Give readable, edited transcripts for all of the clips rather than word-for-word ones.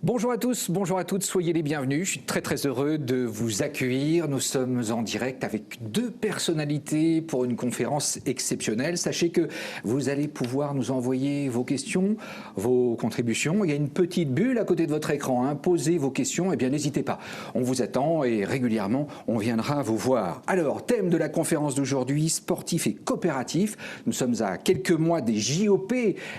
Bonjour à tous, bonjour à toutes, soyez les bienvenus. Je suis très heureux de vous accueillir. Nous sommes en direct avec deux personnalités pour une conférence exceptionnelle. Sachez que vous allez pouvoir nous envoyer vos questions, vos contributions. Il y a une petite bulle à côté de votre écran. Posez vos questions, eh bien n'hésitez pas. On vous attend et régulièrement on viendra vous voir. Alors, thème de la conférence d'aujourd'hui, sportif et coopératif. Nous sommes à quelques mois des JOP,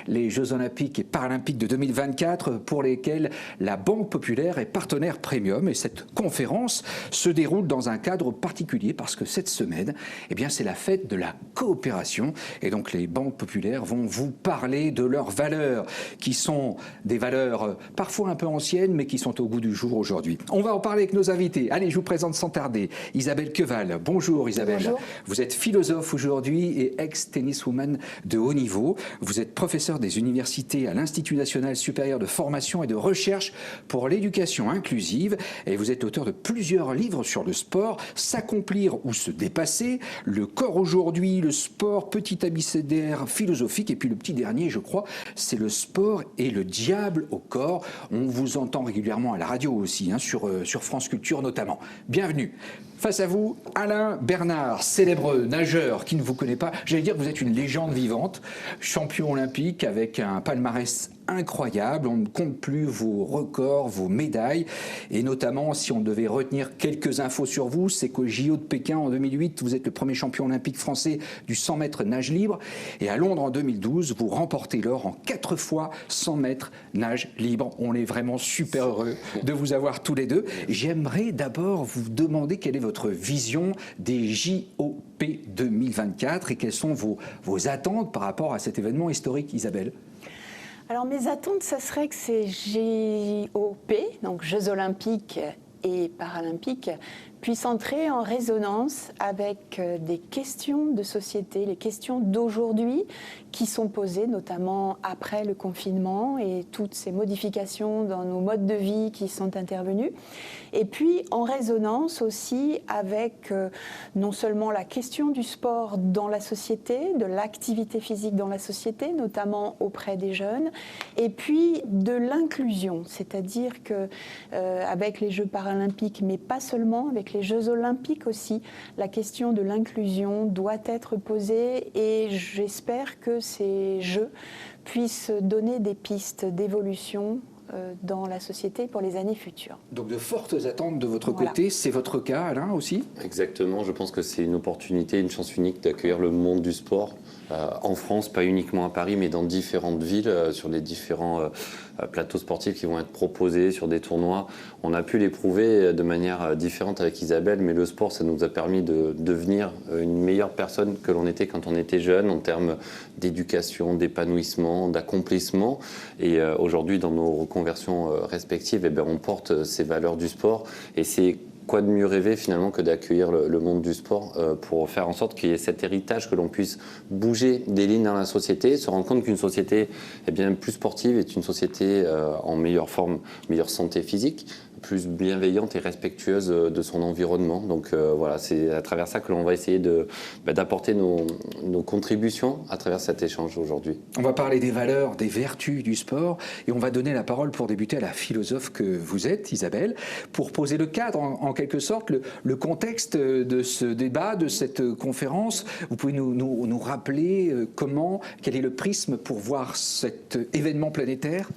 les Jeux Olympiques et Paralympiques de 2024, pour lesquels la Banque Populaire est partenaire premium, et cette conférence se déroule dans un cadre particulier parce que cette semaine, eh bien, c'est la fête de la coopération, et donc les banques populaires vont vous parler de leurs valeurs, qui sont des valeurs parfois un peu anciennes, mais qui sont au goût du jour aujourd'hui. On va en parler avec nos invités. Allez, je vous présente sans tarder Isabelle Queval. Bonjour Isabelle. Bonjour. Vous êtes philosophe aujourd'hui et ex-tenniswoman de haut niveau. Vous êtes professeur des universités à l'Institut national supérieur de formation et de recherche pour l'éducation inclusive, et vous êtes auteur de plusieurs livres sur le sport, S'accomplir ou se dépasser, Le corps aujourd'hui, le sport, petit abécédaire philosophique, et puis le petit dernier, je crois, c'est Le sport et le diable au corps. On vous entend régulièrement à la radio aussi, sur France Culture notamment. Bienvenue. Face à vous, Alain Bernard, célèbre nageur qui ne vous connaît pas. J'allais dire que vous êtes une légende vivante, champion olympique avec un palmarès incroyable. On ne compte plus vos records, vos médailles. Et notamment, si on devait retenir quelques infos sur vous, c'est qu'au JO de Pékin en 2008, vous êtes le premier champion olympique français du 100 mètres nage libre. Et à Londres en 2012, vous remportez l'or en 4 fois 100 mètres nage libre. On est vraiment super heureux de vous avoir tous les deux. J'aimerais d'abord vous demander quelle est votre vision des JOP 2024 et quelles sont vos attentes par rapport à cet événement historique, Isabelle. Alors mes attentes, ça serait que ces JOP, donc Jeux Olympiques et Paralympiques, puissent entrer en résonance avec des questions de société, les questions d'aujourd'hui qui sont posées notamment après le confinement et toutes ces modifications dans nos modes de vie qui sont intervenues. Et puis en résonance aussi avec non seulement la question du sport dans la société, de l'activité physique dans la société, notamment auprès des jeunes, et puis de l'inclusion, c'est-à-dire que avec les Jeux paralympiques, mais pas seulement, avec les Jeux olympiques aussi, la question de l'inclusion doit être posée, et j'espère que ces Jeux puissent donner des pistes d'évolution dans la société pour les années futures. Donc de fortes attentes de votre côté, c'est votre cas, Alain, aussi? Exactement, je pense que c'est une opportunité, une chance unique d'accueillir le monde du sport en France, pas uniquement à Paris, mais dans différentes villes, sur les différents plateaux sportifs qui vont être proposés, sur des tournois. On a pu l'éprouver de manière différente avec Isabelle, mais le sport, ça nous a permis de devenir une meilleure personne que l'on était quand on était jeune, en termes d'éducation, d'épanouissement, d'accomplissement. Et aujourd'hui, dans nos reconversions respectives, eh bien, on porte ces valeurs du sport, et c'est quoi de mieux rêver finalement que d'accueillir le monde du sport pour faire en sorte qu'il y ait cet héritage, que l'on puisse bouger des lignes dans la société, se rendre compte qu'une société bien plus sportive est une société en meilleure forme, meilleure santé physique, plus bienveillante et respectueuse de son environnement. Donc voilà, c'est à travers ça que l'on va essayer d'apporter nos contributions à travers cet échange aujourd'hui. On va parler des valeurs, des vertus du sport, et on va donner la parole pour débuter à la philosophe que vous êtes, Isabelle, pour poser le cadre, en quelque sorte, le contexte de ce débat, de cette conférence. Vous pouvez nous rappeler quel est le prisme pour voir cet événement planétaire ?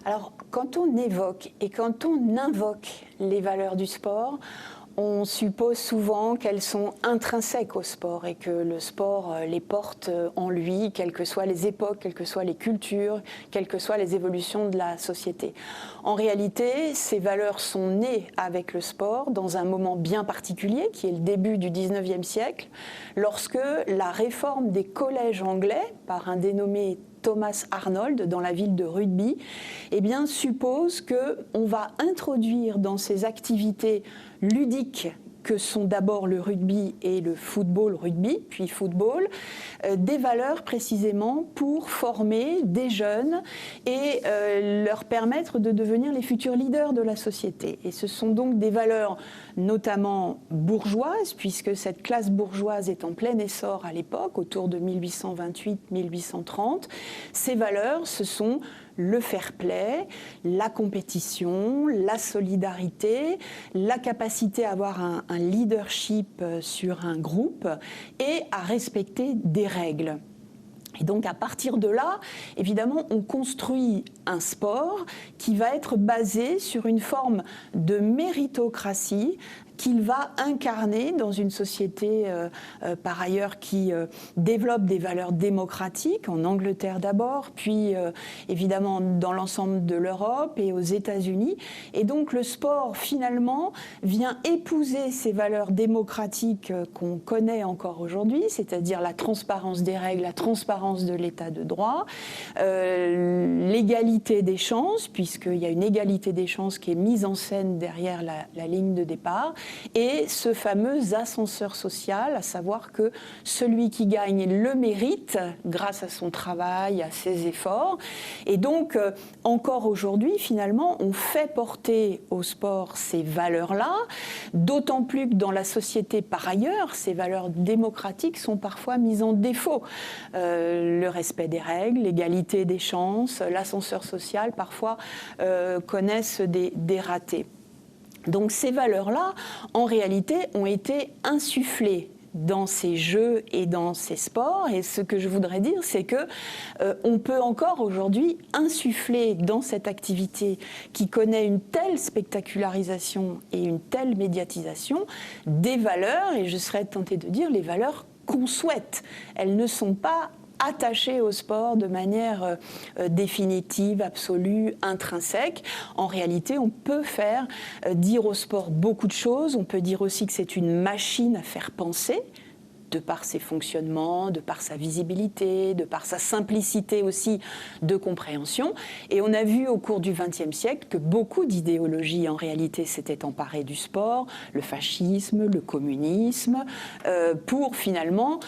Alors, quand on évoque et quand on invoque les valeurs du sport, on suppose souvent qu'elles sont intrinsèques au sport et que le sport les porte en lui, quelles que soient les époques, quelles que soient les cultures, quelles que soient les évolutions de la société. En réalité, ces valeurs sont nées avec le sport dans un moment bien particulier, qui est le début du 19e siècle, lorsque la réforme des collèges anglais, par un dénommé Thomas Arnold dans la ville de Rugby, suppose qu'on va introduire dans ces activités ludiques que sont d'abord le rugby et le football rugby, puis football, des valeurs précisément pour former des jeunes et leur permettre de devenir les futurs leaders de la société. Et ce sont donc des valeurs notamment bourgeoises, puisque cette classe bourgeoise est en plein essor à l'époque, autour de 1828-1830. Ces valeurs, ce sont le fair play, la compétition, la solidarité, la capacité à avoir un leadership sur un groupe et à respecter des règles. Et donc à partir de là, évidemment, on construit un sport qui va être basé sur une forme de méritocratie qu'il va incarner dans une société par ailleurs qui développe des valeurs démocratiques, en Angleterre d'abord, puis évidemment dans l'ensemble de l'Europe et aux États-Unis. Et donc le sport finalement vient épouser ces valeurs démocratiques qu'on connaît encore aujourd'hui, c'est-à-dire la transparence des règles, la transparence de l'état de droit, l'égalité des chances, puisqu'il y a une égalité des chances qui est mise en scène derrière la ligne de départ, et ce fameux ascenseur social, à savoir que celui qui gagne le mérite grâce à son travail, à ses efforts. Et donc, encore aujourd'hui, finalement, on fait porter au sport ces valeurs-là, d'autant plus que dans la société par ailleurs, ces valeurs démocratiques sont parfois mises en défaut. Le respect des règles, l'égalité des chances, l'ascenseur social, parfois connaissent des ratés. Donc ces valeurs-là, en réalité, ont été insufflées dans ces jeux et dans ces sports. Et ce que je voudrais dire, c'est que on peut encore aujourd'hui insuffler dans cette activité qui connaît une telle spectacularisation et une telle médiatisation des valeurs, et je serais tentée de dire les valeurs qu'on souhaite. Elles ne sont pas attachés au sport de manière définitive, absolue, intrinsèque. En réalité, on peut faire dire au sport beaucoup de choses. On peut dire aussi que c'est une machine à faire penser, de par ses fonctionnements, de par sa visibilité, de par sa simplicité aussi de compréhension. Et on a vu au cours du XXe siècle que beaucoup d'idéologies en réalité s'étaient emparées du sport, le fascisme, le communisme, pour finalement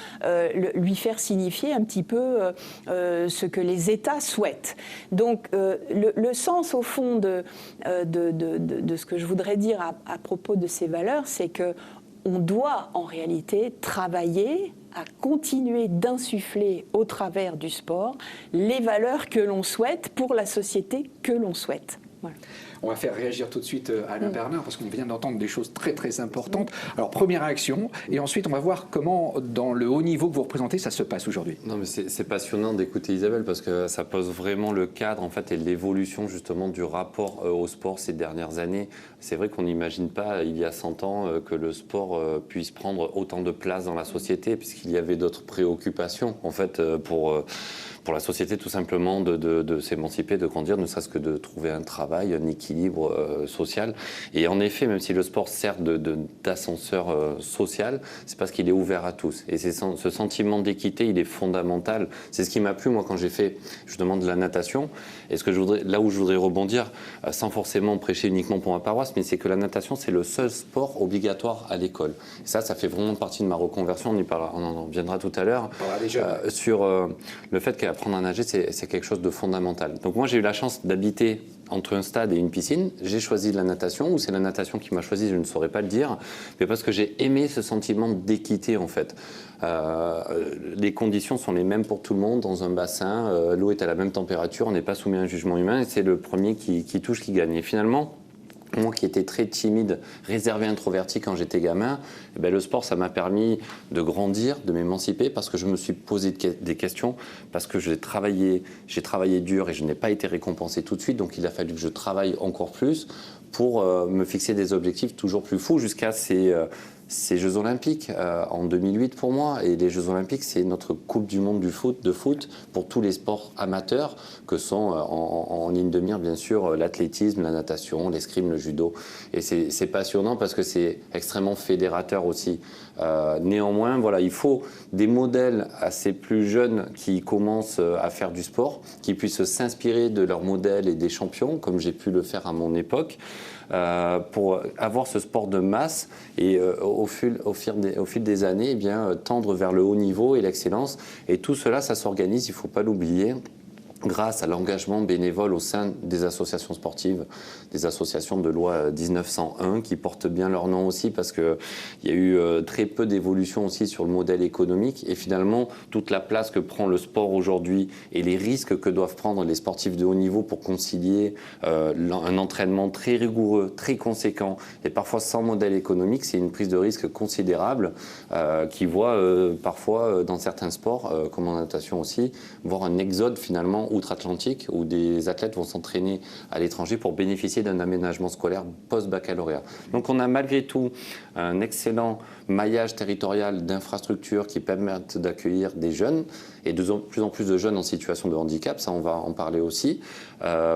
lui faire signifier un petit peu ce que les États souhaitent. Donc le sens au fond de ce que je voudrais dire à propos de ces valeurs, c'est que on doit en réalité travailler à continuer d'insuffler au travers du sport les valeurs que l'on souhaite pour la société que l'on souhaite. Voilà. On va faire réagir tout de suite Alain Bernard, parce qu'on vient d'entendre des choses très très importantes. Alors première réaction, et ensuite on va voir comment dans le haut niveau que vous représentez, ça se passe aujourd'hui. Non mais c'est passionnant d'écouter Isabelle, parce que ça pose vraiment le cadre en fait et l'évolution justement du rapport au sport ces dernières années. C'est vrai qu'on n'imagine pas il y a 100 ans que le sport puisse prendre autant de place dans la société, puisqu'il y avait d'autres préoccupations en fait pour la société, tout simplement de s'émanciper, de grandir, ne serait-ce que de trouver un travail, un équilibre social. Et en effet, même si le sport sert d'ascenseur social, c'est parce qu'il est ouvert à tous. Et ce sentiment d'équité, il est fondamental. C'est ce qui m'a plu, moi, quand j'ai fait justement de la natation. Et là où je voudrais rebondir, sans forcément prêcher uniquement pour ma paroisse, mais c'est que la natation, c'est le seul sport obligatoire à l'école. Et ça fait vraiment partie de ma reconversion. On en reviendra tout à l'heure. Sur le fait qu'apprendre à nager, c'est quelque chose de fondamental. Donc moi, j'ai eu la chance d'habiter entre un stade et une piscine. J'ai choisi de la natation, ou c'est la natation qui m'a choisi, je ne saurais pas le dire, mais parce que j'ai aimé ce sentiment d'équité en fait. Les conditions sont les mêmes pour tout le monde dans un bassin, l'eau est à la même température, on n'est pas soumis à un jugement humain, et c'est le premier qui touche qui gagne. Et finalement, moi qui étais très timide, réservé, introverti quand j'étais gamin, le sport, ça m'a permis de grandir, de m'émanciper, parce que je me suis posé des questions, parce que j'ai travaillé dur et je n'ai pas été récompensé tout de suite, donc il a fallu que je travaille encore plus pour me fixer des objectifs toujours plus fous jusqu'à ces Jeux Olympiques en 2008 pour moi. Et les Jeux Olympiques, c'est notre Coupe du Monde de foot pour tous les sports amateurs, que sont en ligne de mire, bien sûr, l'athlétisme, la natation, l'escrime, le judo. Et c'est passionnant parce que c'est extrêmement fédérateur aussi. Néanmoins, voilà, il faut des modèles assez plus jeunes qui commencent à faire du sport, qui puissent s'inspirer de leurs modèles et des champions, comme j'ai pu le faire à mon époque, pour avoir ce sport de masse et au fil des années, tendre vers le haut niveau et l'excellence. Et tout cela, ça s'organise, il ne faut pas l'oublier, grâce à l'engagement bénévole au sein des associations sportives, des associations de loi 1901 qui portent bien leur nom aussi parce qu'il y a eu très peu d'évolution aussi sur le modèle économique et finalement toute la place que prend le sport aujourd'hui et les risques que doivent prendre les sportifs de haut niveau pour concilier un entraînement très rigoureux, très conséquent et parfois sans modèle économique, c'est une prise de risque considérable qui voit parfois dans certains sports, comme en natation aussi, voir un exode finalement outre-Atlantique où des athlètes vont s'entraîner à l'étranger pour bénéficier d'un aménagement scolaire post-baccalauréat. Donc on a malgré tout un excellent maillage territorial d'infrastructures qui permettent d'accueillir des jeunes et de plus en plus de jeunes en situation de handicap, ça on va en parler aussi,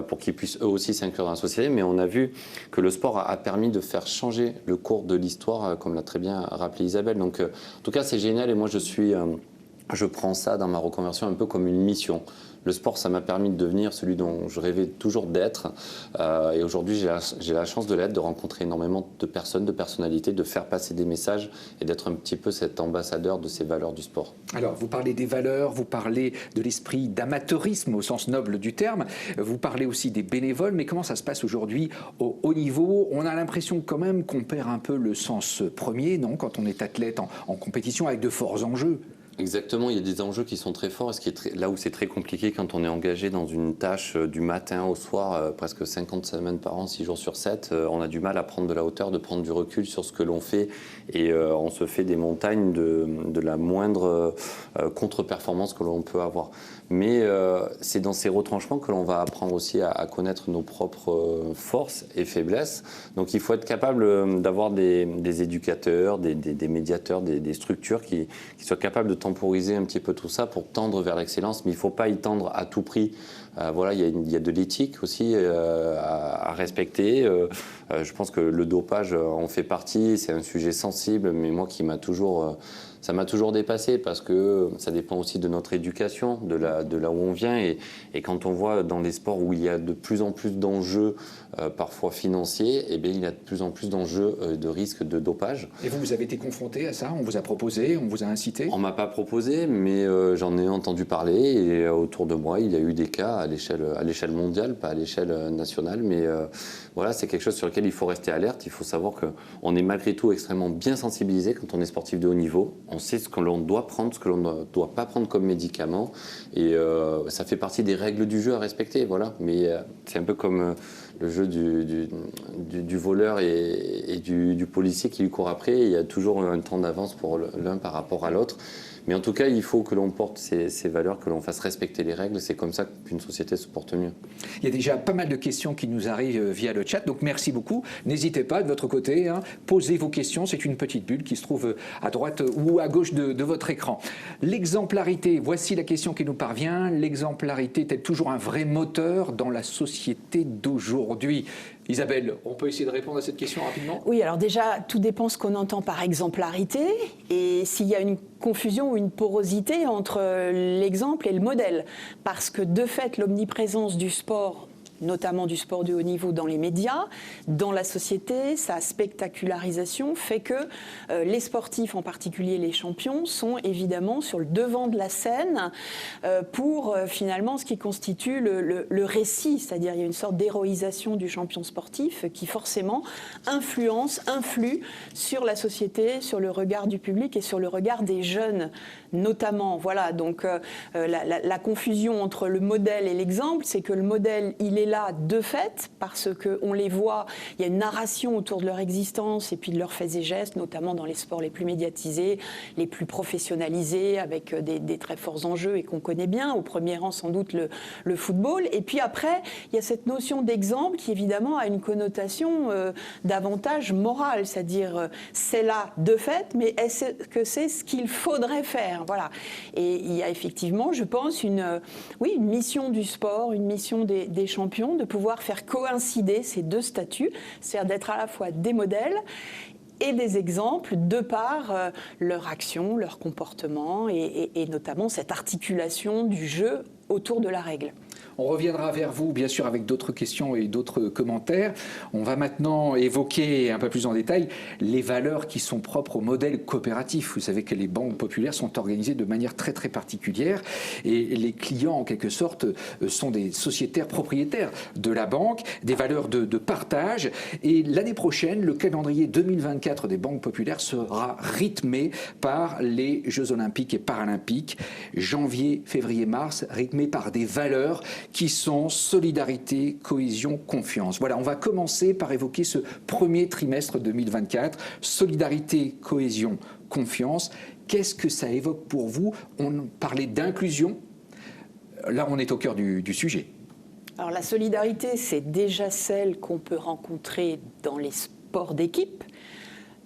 pour qu'ils puissent eux aussi s'inclure dans la société. Mais on a vu que le sport a permis de faire changer le cours de l'histoire, comme l'a très bien rappelé Isabelle. Donc en tout cas c'est génial et moi je prends ça dans ma reconversion un peu comme une mission. Le sport, ça m'a permis de devenir celui dont je rêvais toujours d'être. Et aujourd'hui, j'ai la chance de l'être, de rencontrer énormément de personnes, de personnalités, de faire passer des messages et d'être un petit peu cet ambassadeur de ces valeurs du sport. Alors, vous parlez des valeurs, vous parlez de l'esprit d'amateurisme au sens noble du terme, vous parlez aussi des bénévoles, mais comment ça se passe aujourd'hui au haut niveau? On a l'impression quand même qu'on perd un peu le sens premier, non, quand on est athlète en compétition avec de forts enjeux. Exactement, il y a des enjeux qui sont très forts, et ce qui est là où c'est très compliqué quand on est engagé dans une tâche du matin au soir, presque 50 semaines par an, 6 jours sur 7, on a du mal à prendre de la hauteur, de prendre du recul sur ce que l'on fait, et on se fait des montagnes de la moindre contre-performance que l'on peut avoir. Mais c'est dans ces retranchements que l'on va apprendre aussi à connaître nos propres forces et faiblesses. Donc il faut être capable d'avoir des éducateurs, des médiateurs, des structures qui soient capables de temporiser un petit peu tout ça pour tendre vers l'excellence. Mais il ne faut pas y tendre à tout prix. Voilà, il y a de l'éthique aussi à respecter. Je pense que le dopage en fait partie. C'est un sujet sensible, mais moi qui m'a toujours... ça m'a toujours dépassé parce que ça dépend aussi de notre éducation, de là où on vient. Et quand on voit dans les sports où il y a de plus en plus d'enjeux, parfois financiers, eh bien, il y a de plus en plus d'enjeux de risques de dopage. Et vous avez été confronté à ça? On vous a proposé? On vous a incité? On ne m'a pas proposé, mais j'en ai entendu parler. Et autour de moi, il y a eu des cas à l'échelle mondiale, pas à l'échelle nationale. Mais voilà, c'est quelque chose sur lequel il faut rester alerte. Il faut savoir qu'on est malgré tout extrêmement bien sensibilisé quand on est sportif de haut niveau. On sait ce que l'on doit prendre, ce que l'on ne doit pas prendre comme médicament. Et ça fait partie des règles du jeu à respecter. Voilà. Mais c'est un peu comme le jeu du voleur et du policier qui lui court après. Il y a toujours un temps d'avance pour l'un par rapport à l'autre. Mais en tout cas, il faut que l'on porte ces valeurs, que l'on fasse respecter les règles. C'est comme ça qu'une société se porte mieux. Il y a déjà pas mal de questions qui nous arrivent via le chat, donc merci beaucoup. N'hésitez pas de votre côté, posez vos questions. C'est une petite bulle qui se trouve à droite ou à gauche de votre écran. L'exemplarité, voici la question qui nous parvient. L'exemplarité est-elle toujours un vrai moteur dans la société d'aujourd'hui? Isabelle, on peut essayer de répondre à cette question rapidement? Oui, alors déjà, tout dépend ce qu'on entend par exemplarité et s'il y a une confusion ou une porosité entre l'exemple et le modèle. Parce que de fait, l'omniprésence du sport, notamment du sport de haut niveau dans les médias, dans la société, sa spectacularisation fait que les sportifs, en particulier les champions, sont évidemment sur le devant de la scène pour finalement ce qui constitue le récit, c'est-à-dire il y a une sorte d'héroïsation du champion sportif qui forcément influe sur la société, sur le regard du public et sur le regard des jeunes notamment. Voilà, donc la confusion entre le modèle et l'exemple, c'est que le modèle, il est là de fait, parce qu'on les voit, il y a une narration autour de leur existence et puis de leurs faits et gestes, notamment dans les sports les plus médiatisés, les plus professionnalisés, avec des très forts enjeux et qu'on connaît bien, au premier rang sans doute le football. Et puis après, il y a cette notion d'exemple qui évidemment a une connotation davantage morale, c'est-à-dire c'est là de fait, mais est-ce que c'est ce qu'il faudrait faire? Voilà. Et il y a effectivement, je pense, une mission du sport, une mission des champions, de pouvoir faire coïncider ces deux statuts, c'est-à-dire d'être à la fois des modèles et des exemples de par leur action, leur comportement et notamment cette articulation du jeu autour de la règle. On reviendra vers vous, bien sûr, avec d'autres questions et d'autres commentaires. On va maintenant évoquer un peu plus en détail les valeurs qui sont propres au modèle coopératif. Vous savez que les banques populaires sont organisées de manière très très particulière et les clients, en quelque sorte, sont des sociétaires propriétaires de la banque, des valeurs de partage. Et l'année prochaine, le calendrier 2024 des banques populaires sera rythmé par les Jeux olympiques et paralympiques. Janvier, février, mars, rythmé par des valeurs qui sont solidarité, cohésion, confiance. Voilà, on va commencer par évoquer ce premier trimestre 2024. Solidarité, cohésion, confiance. Qu'est-ce que ça évoque pour vous? On parlait d'inclusion. Là, on est au cœur du sujet. Alors la solidarité, c'est déjà celle qu'on peut rencontrer dans les sports d'équipe,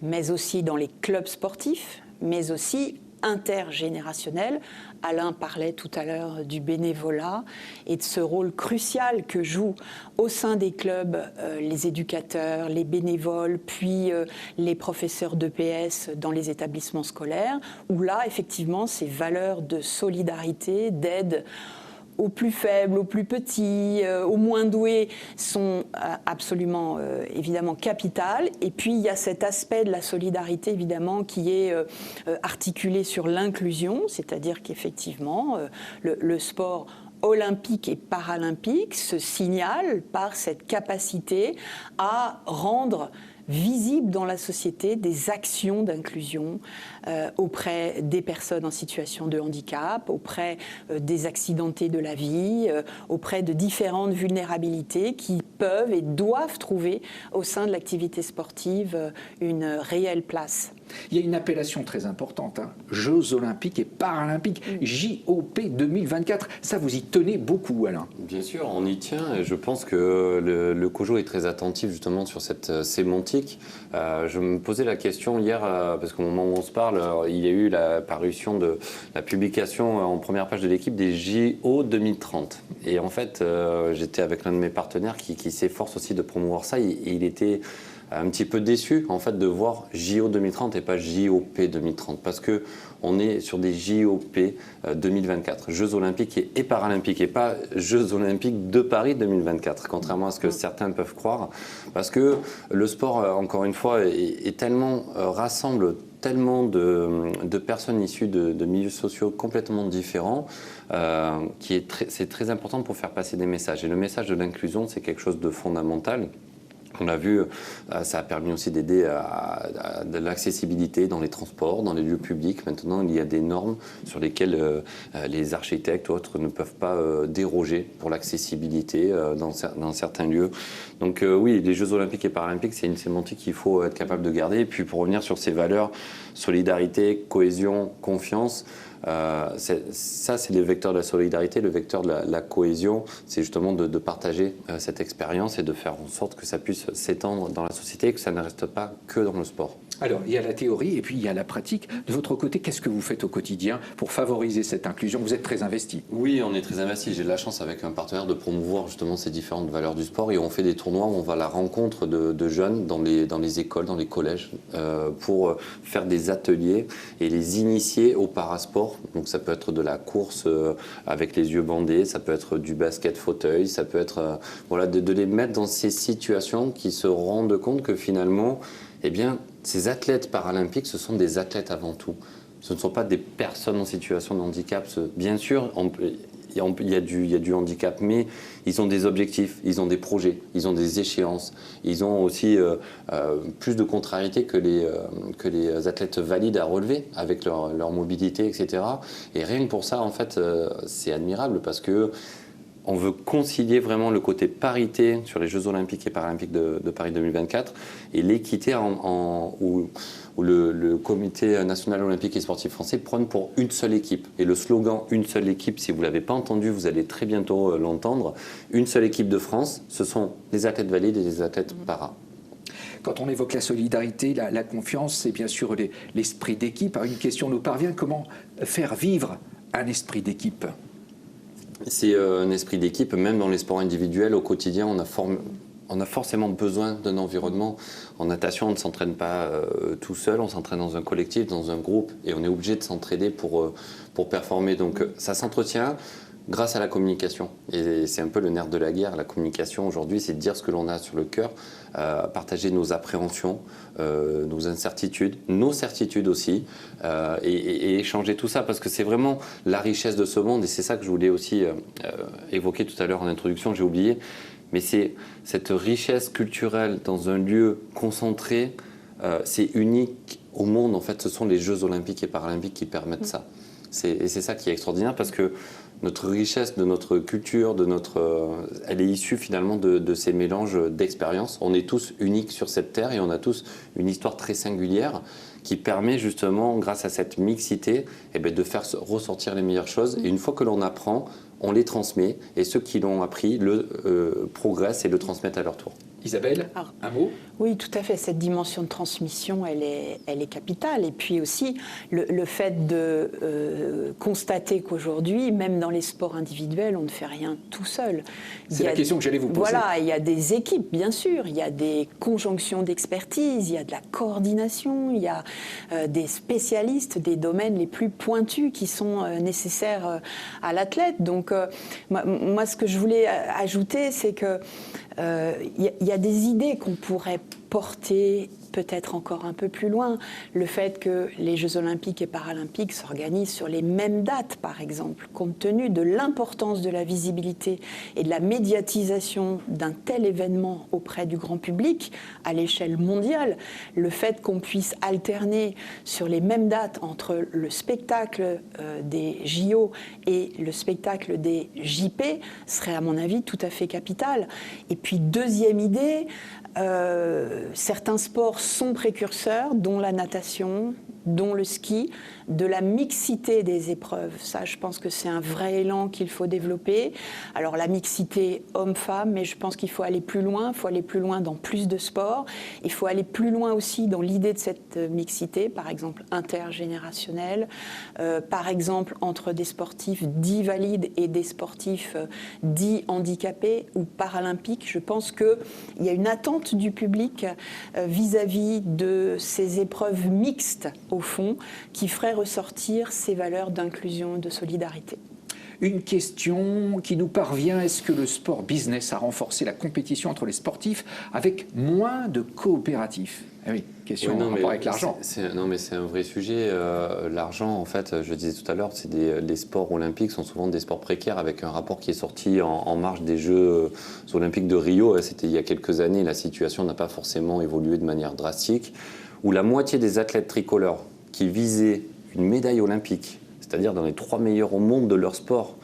mais aussi dans les clubs sportifs, mais aussi intergénérationnel. Alain parlait tout à l'heure du bénévolat et de ce rôle crucial que jouent au sein des clubs les éducateurs, les bénévoles, puis les professeurs d'EPS dans les établissements scolaires, où là, effectivement, ces valeurs de solidarité, d'aide aux plus faibles, aux plus petits, aux moins doués sont absolument, évidemment, capitales. Et puis, il y a cet aspect de la solidarité, évidemment, qui est articulé sur l'inclusion, c'est-à-dire qu'effectivement, le sport olympique et paralympique se signale par cette capacité à rendre visibles dans la société des actions d'inclusion auprès des personnes en situation de handicap, auprès des accidentés de la vie, auprès de différentes vulnérabilités qui peuvent et doivent trouver au sein de l'activité sportive une réelle place. Il y a une appellation très importante, hein. Jeux olympiques et paralympiques, JOP 2024. Ça, vous y tenez beaucoup, Alain. Bien sûr, on y tient et je pense que le COJO est très attentif justement sur cette sémantique. Je me posais la question hier, parce qu'au moment où on se parle, il y a eu la parution de la publication en première page de l'équipe des JO 2030. Et en fait, j'étais avec l'un de mes partenaires qui s'efforce aussi de promouvoir ça et il était un petit peu déçu en fait de voir JO 2030 et pas JOP 2030 parce que on est sur des JOP 2024, Jeux olympiques et paralympiques et pas Jeux olympiques de Paris 2024, contrairement à ce que certains peuvent croire, parce que le sport, encore une fois, est tellement rassemble tellement de personnes issues de milieux sociaux complètement différents, c'est très important pour faire passer des messages. Et le message de l'inclusion, c'est quelque chose de fondamental. On l'a vu, ça a permis aussi d'aider à de l'accessibilité dans les transports, dans les lieux publics. Maintenant, il y a des normes sur lesquelles les architectes ou autres ne peuvent pas déroger pour l'accessibilité dans certains lieux. Donc oui, les Jeux olympiques et paralympiques, c'est une sémantique qu'il faut être capable de garder. Et puis pour revenir sur ces valeurs, solidarité, cohésion, confiance, ça, c'est le vecteur de la solidarité. Le vecteur de la cohésion, c'est justement de partager cette expérience et de faire en sorte que ça puisse s'étendre dans la société et que ça ne reste pas que dans le sport. Alors, il y a la théorie et puis il y a la pratique. De votre côté, qu'est-ce que vous faites au quotidien pour favoriser cette inclusion? Vous êtes très investi. Oui, on est très investi. J'ai de la chance avec un partenaire de promouvoir justement ces différentes valeurs du sport et on fait des tournois où on va à la rencontre de jeunes dans les écoles, dans les collèges, pour faire des ateliers et les initier au parasport. Donc ça peut être de la course avec les yeux bandés, ça peut être du basket fauteuil, ça peut être voilà, de les mettre dans ces situations qui se rendent compte que finalement, eh bien, ces athlètes paralympiques, ce sont des athlètes avant tout. Ce ne sont pas des personnes en situation de handicap. Bien sûr, il y a du handicap, mais ils ont des objectifs, ils ont des projets, ils ont des échéances. Ils ont aussi plus de contrariétés que les athlètes valides à relever avec leur mobilité, etc. Et rien que pour ça, en fait, c'est admirable parce que on veut concilier vraiment le côté parité sur les Jeux olympiques et paralympiques de Paris 2024 et l'équité où le Comité national olympique et sportif français prône pour une seule équipe. Et le slogan « Une seule équipe », si vous ne l'avez pas entendu, vous allez très bientôt l'entendre. Une seule équipe de France, ce sont les athlètes valides et les athlètes para. Quand on évoque la solidarité, la confiance, c'est bien sûr l'esprit d'équipe. Alors, une question nous parvient, comment faire vivre un esprit d'équipe ? C'est un esprit d'équipe, même dans les sports individuels, au quotidien, on a forcément besoin d'un environnement. En natation, on ne s'entraîne pas tout seul, on s'entraîne dans un collectif, dans un groupe, et on est obligé de s'entraider pour performer. Donc ça s'entretient. grâce à la communication. Et c'est un peu le nerf de la guerre. La communication aujourd'hui, c'est de dire ce que l'on a sur le cœur, partager nos appréhensions, nos incertitudes, nos certitudes aussi, et échanger tout ça, parce que c'est vraiment la richesse de ce monde, et c'est ça que je voulais aussi évoquer tout à l'heure en introduction, j'ai oublié, mais c'est cette richesse culturelle dans un lieu concentré, c'est unique au monde. En fait, ce sont les Jeux Olympiques et Paralympiques qui permettent ça. Et c'est ça qui est extraordinaire, parce que notre richesse de notre culture, elle est issue finalement de ces mélanges d'expériences. On est tous uniques sur cette terre et on a tous une histoire très singulière qui permet justement, grâce à cette mixité, de faire ressortir les meilleures choses. Et une fois que l'on apprend, on les transmet, et ceux qui l'ont appris progressent et le transmettent à leur tour. Isabelle, un mot ? Oui, tout à fait. Cette dimension de transmission, elle est capitale. Et puis aussi, le fait de constater qu'aujourd'hui, même dans les sports individuels, on ne fait rien tout seul. C'est la question que j'allais vous poser. Voilà, il y a des équipes, bien sûr. Il y a des conjonctions d'expertise, il y a de la coordination, il y a des spécialistes des domaines les plus pointus qui sont nécessaires à l'athlète. Donc, moi, ce que je voulais ajouter, c'est que il y a des idées qu'on pourrait porter peut-être encore un peu plus loin. Le fait que les Jeux Olympiques et Paralympiques s'organisent sur les mêmes dates, par exemple, compte tenu de l'importance de la visibilité et de la médiatisation d'un tel événement auprès du grand public à l'échelle mondiale, le fait qu'on puisse alterner sur les mêmes dates entre le spectacle des JO et le spectacle des JP serait, à mon avis, tout à fait capital. Et puis, deuxième idée, certains sports sont précurseurs, dont la natation, dont le ski, de la mixité des épreuves. Ça, je pense que c'est un vrai élan qu'il faut développer. Alors, la mixité homme-femme, mais je pense qu'il faut aller plus loin. Il faut aller plus loin dans plus de sports. Il faut aller plus loin aussi dans l'idée de cette mixité, par exemple intergénérationnelle, par exemple entre des sportifs dits valides et des sportifs dits handicapés ou paralympiques. Je pense qu'il y a une attente du public vis-à-vis de ces épreuves mixtes, au fond, qui ferait ressortir ces valeurs d'inclusion et de solidarité. Une question qui nous parvient, est-ce que le sport business a renforcé la compétition entre les sportifs avec moins de coopératifs ? Ah oui, question en rapport avec l'argent. Non, mais c'est un vrai sujet. L'argent, en fait, je le disais tout à l'heure, les sports olympiques sont souvent des sports précaires, avec un rapport qui est sorti en marge des Jeux olympiques de Rio. C'était il y a quelques années, la situation n'a pas forcément évolué de manière drastique, où la moitié des athlètes tricolores qui visaient une médaille olympique, c'est-à-dire dans les 3 meilleurs au monde de leur sport,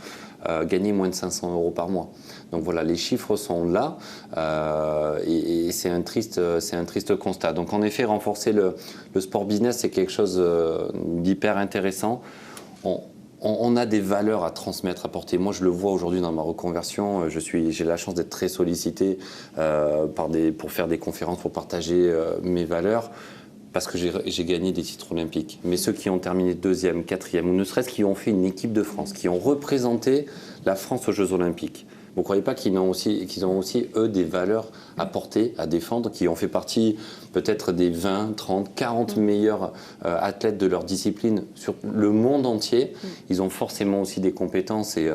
gagnaient moins de 500 € par mois. Donc voilà, les chiffres sont là, et c'est un triste constat. Donc en effet, renforcer le sport business, c'est quelque chose d'hyper intéressant. On a des valeurs à transmettre, à porter. Moi, je le vois aujourd'hui dans ma reconversion. J'ai la chance d'être très sollicité pour faire des conférences, pour partager mes valeurs, parce que j'ai gagné des titres olympiques. Mais ceux qui ont terminé 2e, 4e, ou ne serait-ce qui ont fait une équipe de France, qui ont représenté la France aux Jeux olympiques, vous ne croyez pas qu'ils ont aussi, eux, des valeurs à porter, à défendre, qui ont fait partie peut-être des 20, 30, 40 meilleurs athlètes de leur discipline sur le monde entier. Ils ont forcément aussi des compétences, et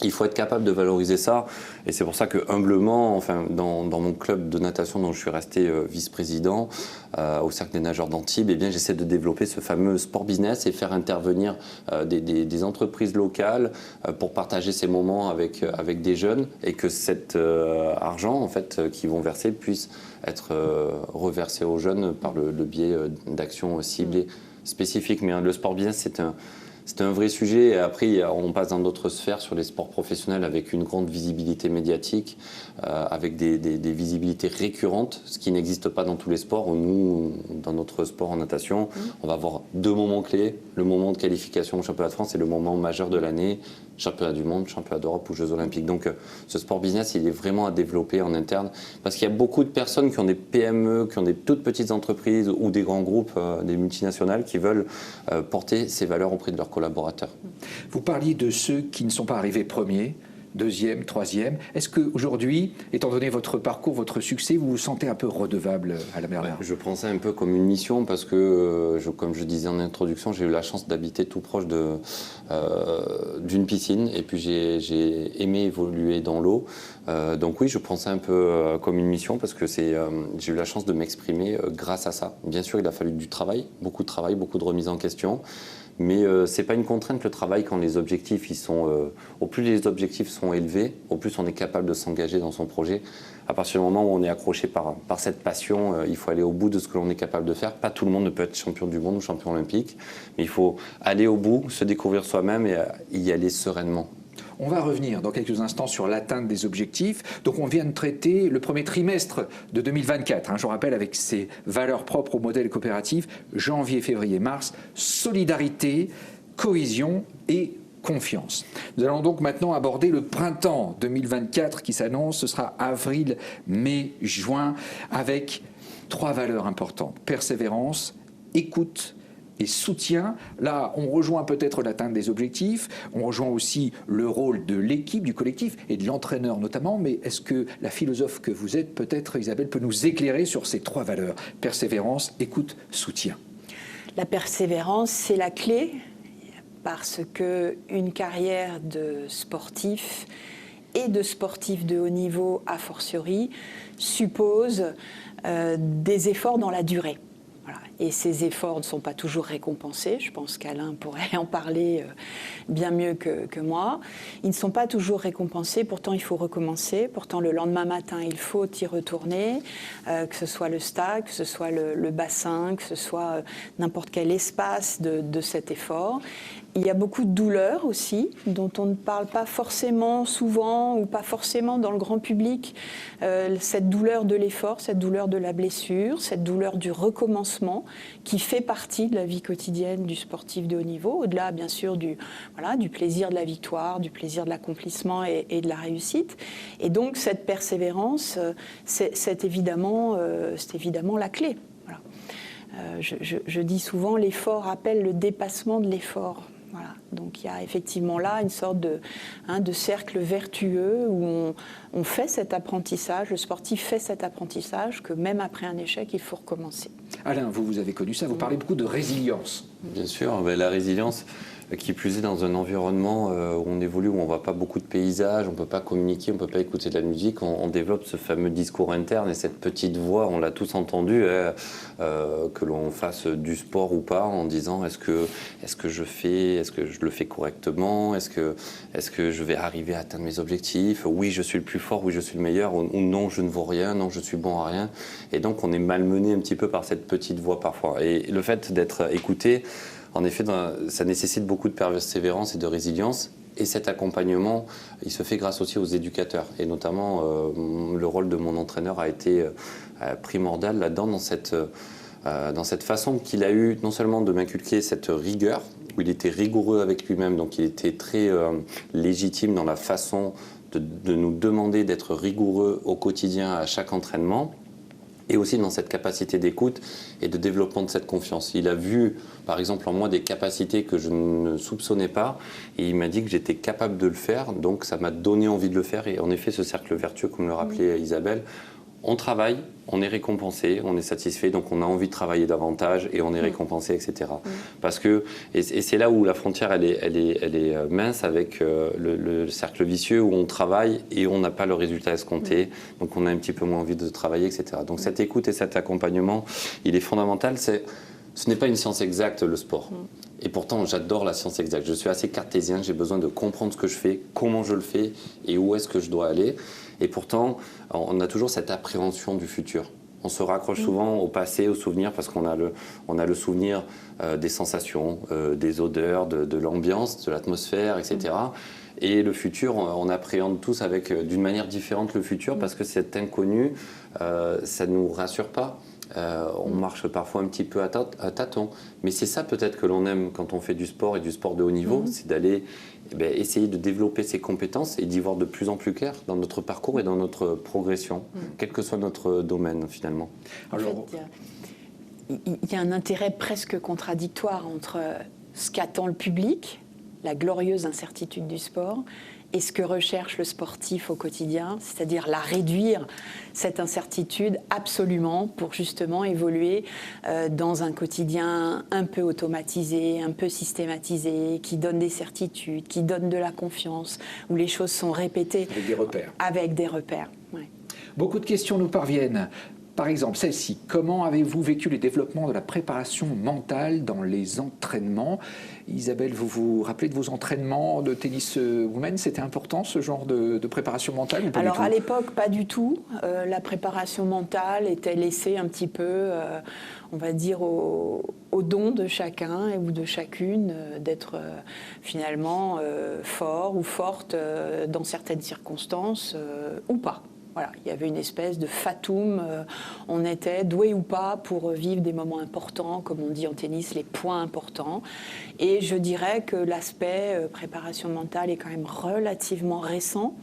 il faut être capable de valoriser ça. Et c'est pour ça que, humblement, enfin, dans mon club de natation dont je suis resté vice-président, au Cercle des nageurs d'Antibes, j'essaie de développer ce fameux sport business et faire intervenir des entreprises locales pour partager ces moments avec des jeunes, et que cet argent, en fait, qu'ils vont verser puisse être reversé aux jeunes par le biais d'actions ciblées spécifiques. Mais le sport business, c'est un vrai sujet. Et après, on passe dans d'autres sphères, sur les sports professionnels, avec une grande visibilité médiatique, avec des visibilités récurrentes, ce qui n'existe pas dans tous les sports. Nous, dans notre sport en natation, on va avoir 2 moments clés: le moment de qualification au championnat de France et le moment majeur de l'année, championnat du monde, championnat d'Europe ou Jeux olympiques. Donc ce sport business, il est vraiment à développer en interne, parce qu'il y a beaucoup de personnes qui ont des PME, qui ont des toutes petites entreprises ou des grands groupes, des multinationales, qui veulent porter ces valeurs auprès de leurs collaborateurs. Vous parliez de ceux qui ne sont pas arrivés premiers, deuxième, troisième. Est-ce qu'aujourd'hui, étant donné votre parcours, votre succès, vous vous sentez un peu redevable, Alain Bernard? Je prends ça un peu comme une mission parce que, comme je disais en introduction, j'ai eu la chance d'habiter tout proche d'une piscine et puis j'ai aimé évoluer dans l'eau. Donc oui, je prends ça un peu comme une mission parce que j'ai eu la chance de m'exprimer grâce à ça. Bien sûr, il a fallu du travail, beaucoup de remise en question. Mais ce n'est pas une contrainte le travail quand les objectifs, au plus les objectifs sont élevés, au plus on est capable de s'engager dans son projet. À partir du moment où on est accroché par cette passion, il faut aller au bout de ce que l'on est capable de faire. Pas tout le monde ne peut être champion du monde ou champion olympique, mais il faut aller au bout, se découvrir soi-même et y aller sereinement. On va revenir dans quelques instants sur l'atteinte des objectifs. Donc on vient de traiter le premier trimestre de 2024, je vous rappelle, avec ses valeurs propres au modèle coopératif, janvier, février, mars, solidarité, cohésion et confiance. Nous allons donc maintenant aborder le printemps 2024 qui s'annonce. Ce sera avril, mai, juin, avec 3 valeurs importantes: persévérance, écoute et soutien. Là, on rejoint peut-être l'atteinte des objectifs, on rejoint aussi le rôle de l'équipe, du collectif et de l'entraîneur notamment, mais est-ce que la philosophe que vous êtes, peut-être Isabelle, peut nous éclairer sur ces 3 valeurs: persévérance, écoute, soutien? La persévérance, c'est la clé, parce qu'une carrière de sportif et de sportif de haut niveau, a fortiori, suppose des efforts dans la durée. Voilà. Et ces efforts ne sont pas toujours récompensés. Je pense qu'Alain pourrait en parler bien mieux que moi. Ils ne sont pas toujours récompensés, pourtant il faut recommencer. Pourtant le lendemain matin, il faut y retourner, que ce soit le stade, que ce soit le bassin, que ce soit n'importe quel espace de cet effort. Il y a beaucoup de douleurs aussi, dont on ne parle pas forcément souvent ou pas forcément dans le grand public. Cette douleur de l'effort, cette douleur de la blessure, cette douleur du recommencement qui fait partie de la vie quotidienne du sportif de haut niveau, au-delà bien sûr du plaisir de la victoire, du plaisir de l'accomplissement et de la réussite. Et donc cette persévérance, c'est évidemment la clé. Voilà. Je dis souvent, l'effort appelle le dépassement de l'effort. Voilà. Donc il y a effectivement là une sorte de cercle vertueux où on fait cet apprentissage, le sportif fait cet apprentissage que même après un échec, il faut recommencer. Alain, vous avez connu ça, vous parlez beaucoup de résilience. Bien sûr, la résilience, qui plus est dans un environnement où on évolue, où on ne voit pas beaucoup de paysages, on ne peut pas communiquer, on ne peut pas écouter de la musique, on développe ce fameux discours interne et cette petite voix, on l'a tous entendu, que l'on fasse du sport ou pas, en disant est-ce que je le fais correctement, est-ce que je vais arriver à atteindre mes objectifs, oui je suis le plus fort, oui je suis le meilleur, ou non je ne vaux rien, non je suis bon à rien. Et donc on est malmené un petit peu par cette petite voix parfois. Et le fait d'être écouté, en effet, ça nécessite beaucoup de persévérance et de résilience. Et cet accompagnement, il se fait grâce aussi aux éducateurs. Et notamment, le rôle de mon entraîneur a été primordial là-dedans, dans cette façon qu'il a eu non seulement de m'inculquer cette rigueur, où il était rigoureux avec lui-même, donc il était très légitime dans la façon de nous demander d'être rigoureux au quotidien à chaque entraînement, et aussi dans cette capacité d'écoute et de développement de cette confiance. Il a vu, par exemple, en moi des capacités que je ne soupçonnais pas, et il m'a dit que j'étais capable de le faire, donc ça m'a donné envie de le faire. Et en effet, ce cercle vertueux, comme le rappelait Isabelle, on travaille, on est récompensé, on est satisfait, donc on a envie de travailler davantage et on est récompensé, etc. Parce que, et c'est là où la frontière elle est mince avec le cercle vicieux où on travaille et on n'a pas le résultat escompté, donc on a un petit peu moins envie de travailler, etc. Donc cette écoute et cet accompagnement, il est fondamental. Ce n'est pas une science exacte, le sport. Et pourtant, j'adore la science exacte. Je suis assez cartésien, j'ai besoin de comprendre ce que je fais, comment je le fais et où est-ce que je dois aller. Et pourtant, on a toujours cette appréhension du futur. On se raccroche souvent au passé, aux souvenirs, parce qu'on a le souvenir des sensations, des odeurs, de l'ambiance, de l'atmosphère, etc. Et le futur, on appréhende tous d'une manière différente le futur, parce que cet inconnu, ça ne nous rassure pas. On marche parfois un petit peu à tâtons. Mais c'est ça peut-être que l'on aime quand on fait du sport et du sport de haut niveau, c'est d'aller essayer de développer ses compétences et d'y voir de plus en plus clair dans notre parcours et dans notre progression, quel que soit notre domaine finalement. Alors, en fait, il y a un intérêt presque contradictoire entre ce qu'attend le public, la glorieuse incertitude du sport, et ce que recherche le sportif au quotidien, c'est-à-dire la réduire, cette incertitude, absolument, pour justement évoluer dans un quotidien un peu automatisé, un peu systématisé, qui donne des certitudes, qui donne de la confiance, où les choses sont répétées. Avec des repères. Avec des repères, oui. Beaucoup de questions nous parviennent. Par exemple, celle-ci, comment avez-vous vécu les développements de la préparation mentale dans les entraînements? Isabelle, vous vous rappelez de vos entraînements de tennis women? C'était important ce genre de préparation mentale ou pas Alors du tout? à l'époque, pas du tout. La préparation mentale était laissée un petit peu, on va dire, au don de chacun ou de chacune d'être finalement fort ou forte dans certaines circonstances ou pas. Voilà, il y avait une espèce de fatum, on était doué ou pas pour vivre des moments importants, comme on dit en tennis, les points importants. Et je dirais que l'aspect préparation mentale est quand même relativement récent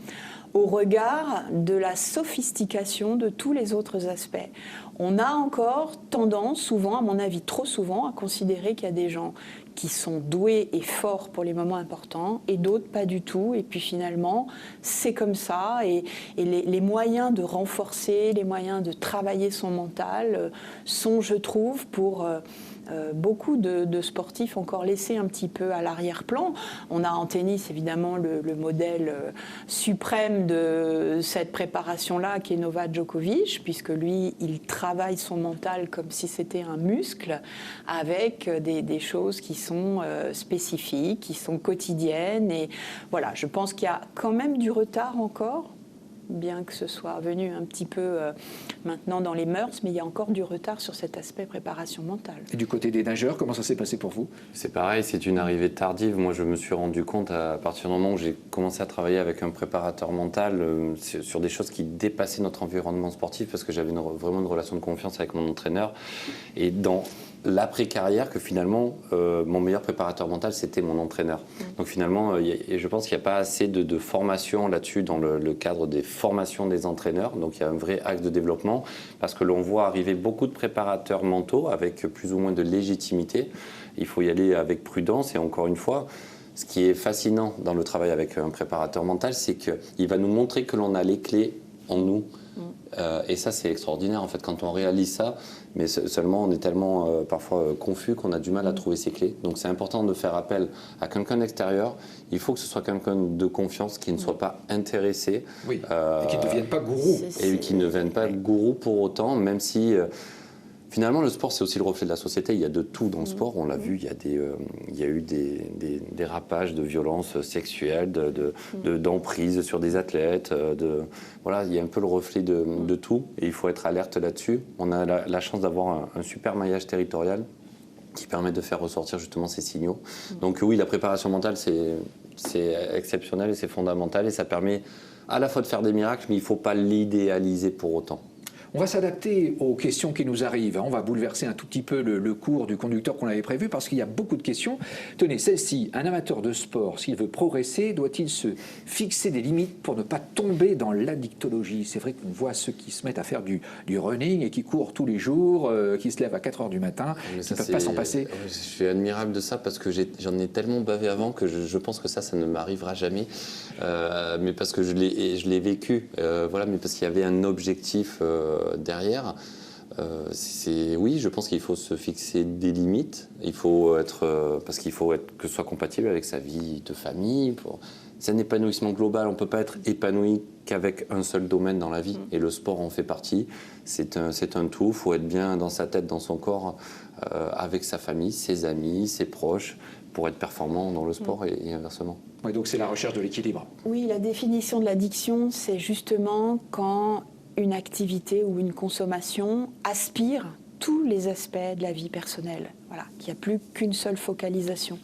au regard de la sophistication de tous les autres aspects. On a encore tendance, souvent, à mon avis trop souvent, à considérer qu'il y a des gens qui sont doués et forts pour les moments importants et d'autres pas du tout. Et puis finalement, c'est comme ça. Et les moyens de renforcer, les moyens de travailler son mental sont, je trouve, pour beaucoup de sportifs encore laissés un petit peu à l'arrière-plan. On a en tennis, évidemment, le modèle suprême de cette préparation-là, qui est Novak Djokovic, puisque lui, il travaille son mental comme si c'était un muscle, avec des choses qui sont spécifiques, qui sont quotidiennes. Et voilà, je pense qu'il y a quand même du retard encore, bien que ce soit venu un petit peu maintenant dans les mœurs, mais il y a encore du retard sur cet aspect préparation mentale. Et du côté des nageurs, comment ça s'est passé pour vous? C'est pareil, c'est une arrivée tardive. Moi, je me suis rendu compte à partir du moment où j'ai commencé à travailler avec un préparateur mental sur des choses qui dépassaient notre environnement sportif, parce que j'avais vraiment une relation de confiance avec mon entraîneur. Et dans l'après-carrière, que finalement, mon meilleur préparateur mental, c'était mon entraîneur. Donc finalement, et je pense qu'il n'y a pas assez de formation là-dessus dans le cadre des formations des entraîneurs. Donc il y a un vrai axe de développement, parce que l'on voit arriver beaucoup de préparateurs mentaux avec plus ou moins de légitimité. Il faut y aller avec prudence, et encore une fois, ce qui est fascinant dans le travail avec un préparateur mental, c'est qu'il va nous montrer que l'on a les clés en nous. Et ça, c'est extraordinaire, en fait, quand on réalise ça. Mais seulement, on est tellement parfois confus qu'on a du mal à trouver ces clés. Donc, c'est important de faire appel à quelqu'un d'extérieur. Il faut que ce soit quelqu'un de confiance, qui ne soit pas intéressé. Oui, et qui ne devienne pas gourou. Et qui ne devienne pas gourou pour autant, même si... Finalement, le sport, c'est aussi le reflet de la société. Il y a de tout dans le sport. On l'a vu, il y a eu des dérapages de violences sexuelles, d'emprise sur des athlètes. Voilà, il y a un peu le reflet de tout. Et il faut être alerte là-dessus. On a la chance d'avoir un super maillage territorial qui permet de faire ressortir justement ces signaux. Donc oui, la préparation mentale, c'est exceptionnel et c'est fondamental. Et ça permet à la fois de faire des miracles, mais il ne faut pas l'idéaliser pour autant. On va s'adapter aux questions qui nous arrivent. On va bouleverser un tout petit peu le cours du conducteur qu'on avait prévu, parce qu'il y a beaucoup de questions. Tenez, celle-ci, un amateur de sport, s'il veut progresser, doit-il se fixer des limites pour ne pas tomber dans l'addictologie? C'est vrai qu'on voit ceux qui se mettent à faire du running et qui courent tous les jours, qui se lèvent à 4 h du matin, qui ne peuvent pas s'en passer. Je suis admirable de ça, parce que j'en ai tellement bavé avant que je pense que ça ne m'arrivera jamais. Mais parce que je l'ai vécu, voilà, mais parce qu'il y avait un objectif derrière. Oui, je pense qu'il faut se fixer des limites. Il faut parce qu'il faut que ce soit compatible avec sa vie de famille. C'est un épanouissement global. On ne peut pas être épanoui qu'avec un seul domaine dans la vie. Et le sport en fait partie. C'est un tout. Il faut être bien dans sa tête, dans son corps, avec sa famille, ses amis, ses proches, pour être performant dans le sport et inversement. Oui, donc c'est la recherche de l'équilibre. Oui, la définition de l'addiction, c'est justement quand une activité ou une consommation aspire tous les aspects de la vie personnelle. Voilà, qu'il n'y a plus qu'une seule focalisation.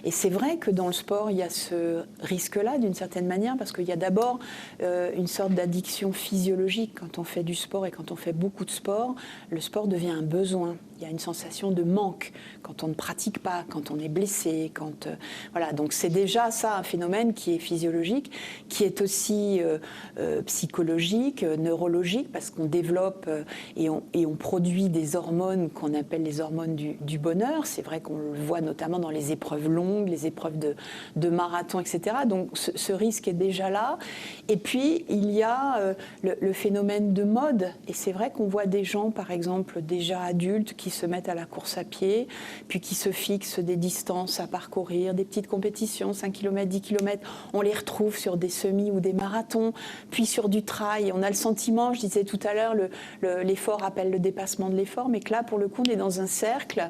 Et c'est vrai que dans le sport, il y a ce risque-là, d'une certaine manière, parce qu'il y a d'abord une sorte d'addiction physiologique. Quand on fait du sport et quand on fait beaucoup de sport, le sport devient un besoin. Il y a une sensation de manque quand on ne pratique pas, quand on est blessé. Voilà, donc c'est déjà ça un phénomène qui est physiologique, qui est aussi psychologique, neurologique, parce qu'on développe et on produit des hormones qu'on appelle les hormones du bonheur. C'est vrai qu'on le voit notamment dans les épreuves longues, les épreuves de marathon, etc. Donc ce risque est déjà là. Et puis il y a le phénomène de mode. Et c'est vrai qu'on voit des gens, par exemple, déjà adultes, qui se mettent à la course à pied, puis qui se fixent des distances à parcourir, des petites compétitions, 5 km, 10 km. On les retrouve sur des semis ou des marathons, puis sur du trail. On a le sentiment, je disais tout à l'heure, l'effort appelle le dépassement de l'effort, mais que là, pour le coup, on est dans un cercle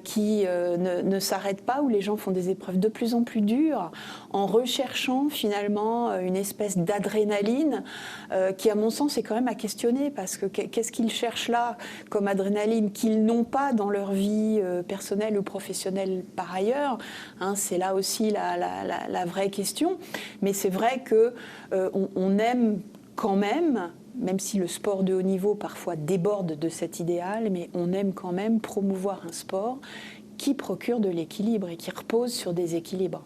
qui ne s'arrête pas, où les gens font des épreuves de plus en plus dures, en recherchant finalement une espèce d'adrénaline qui, à mon sens, est quand même à questionner, parce que qu'est-ce qu'ils cherchent là comme adrénaline qu'ils n'ont pas dans leur vie personnelle ou professionnelle par ailleurs, hein, c'est là aussi la vraie question. Mais c'est vrai qu'on aime quand même si le sport de haut niveau parfois déborde de cet idéal, mais on aime quand même promouvoir un sport qui procure de l'équilibre et qui repose sur des équilibres.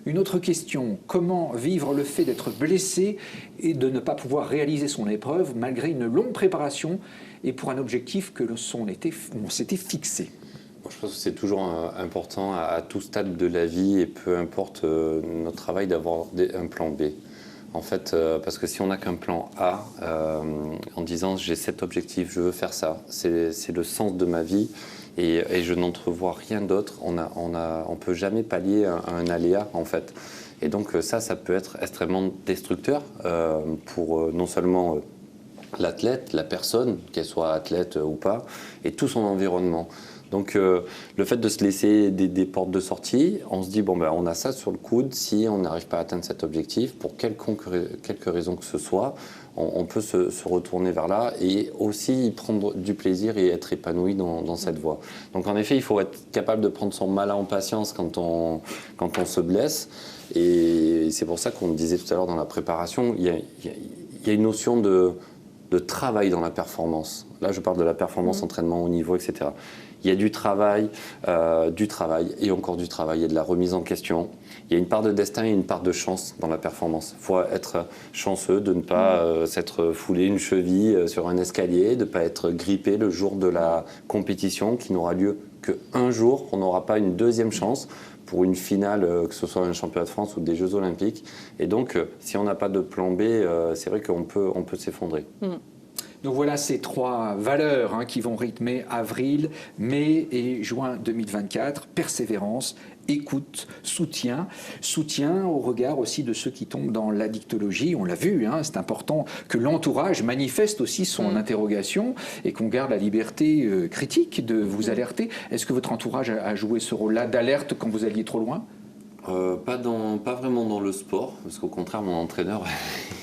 Une autre question, comment vivre le fait d'être blessé et de ne pas pouvoir réaliser son épreuve malgré une longue préparation et pour un objectif que on s'était fixé? Je pense que c'est toujours important à tout stade de la vie, et peu importe notre travail, d'avoir un plan B. En fait, parce que si on n'a qu'un plan A, en disant j'ai cet objectif, je veux faire ça, c'est le sens de ma vie, et je n'entrevois rien d'autre, on ne peut jamais pallier un aléa en fait. Et donc ça peut être extrêmement destructeur pour non seulement l'athlète, la personne, qu'elle soit athlète ou pas, et tout son environnement. Donc le fait de se laisser des portes de sortie, on se dit bon ben on a ça sur le coude, si on n'arrive pas à atteindre cet objectif, pour quelque raison que ce soit, on peut se retourner vers là et aussi prendre du plaisir et être épanoui dans cette voie. Donc en effet, il faut être capable de prendre son mal en patience quand on se blesse, et c'est pour ça qu'on disait tout à l'heure dans la préparation, il y a une notion de travail dans la performance. Là, je parle de la performance, entraînement au niveau, etc. Il y a du travail et encore du travail. Il y a de la remise en question. Il y a une part de destin et une part de chance dans la performance. Il faut être chanceux de ne pas s'être foulé une cheville sur un escalier, de ne pas être grippé le jour de la compétition qui n'aura lieu qu'un jour. On n'aura pas une deuxième chance pour une finale, que ce soit un championnat de France ou des Jeux Olympiques. Et donc, si on n'a pas de plan B, c'est vrai qu'on peut s'effondrer. Donc voilà ces trois valeurs qui vont rythmer avril, mai et juin 2024. Persévérance, écoute, soutien au regard aussi de ceux qui tombent dans l'addictologie. On l'a vu, c'est important que l'entourage manifeste aussi son interrogation et qu'on garde la liberté critique de vous alerter. Est-ce que votre entourage a joué ce rôle-là d'alerte quand vous alliez trop loin ? Pas vraiment dans le sport, parce qu'au contraire, mon entraîneur,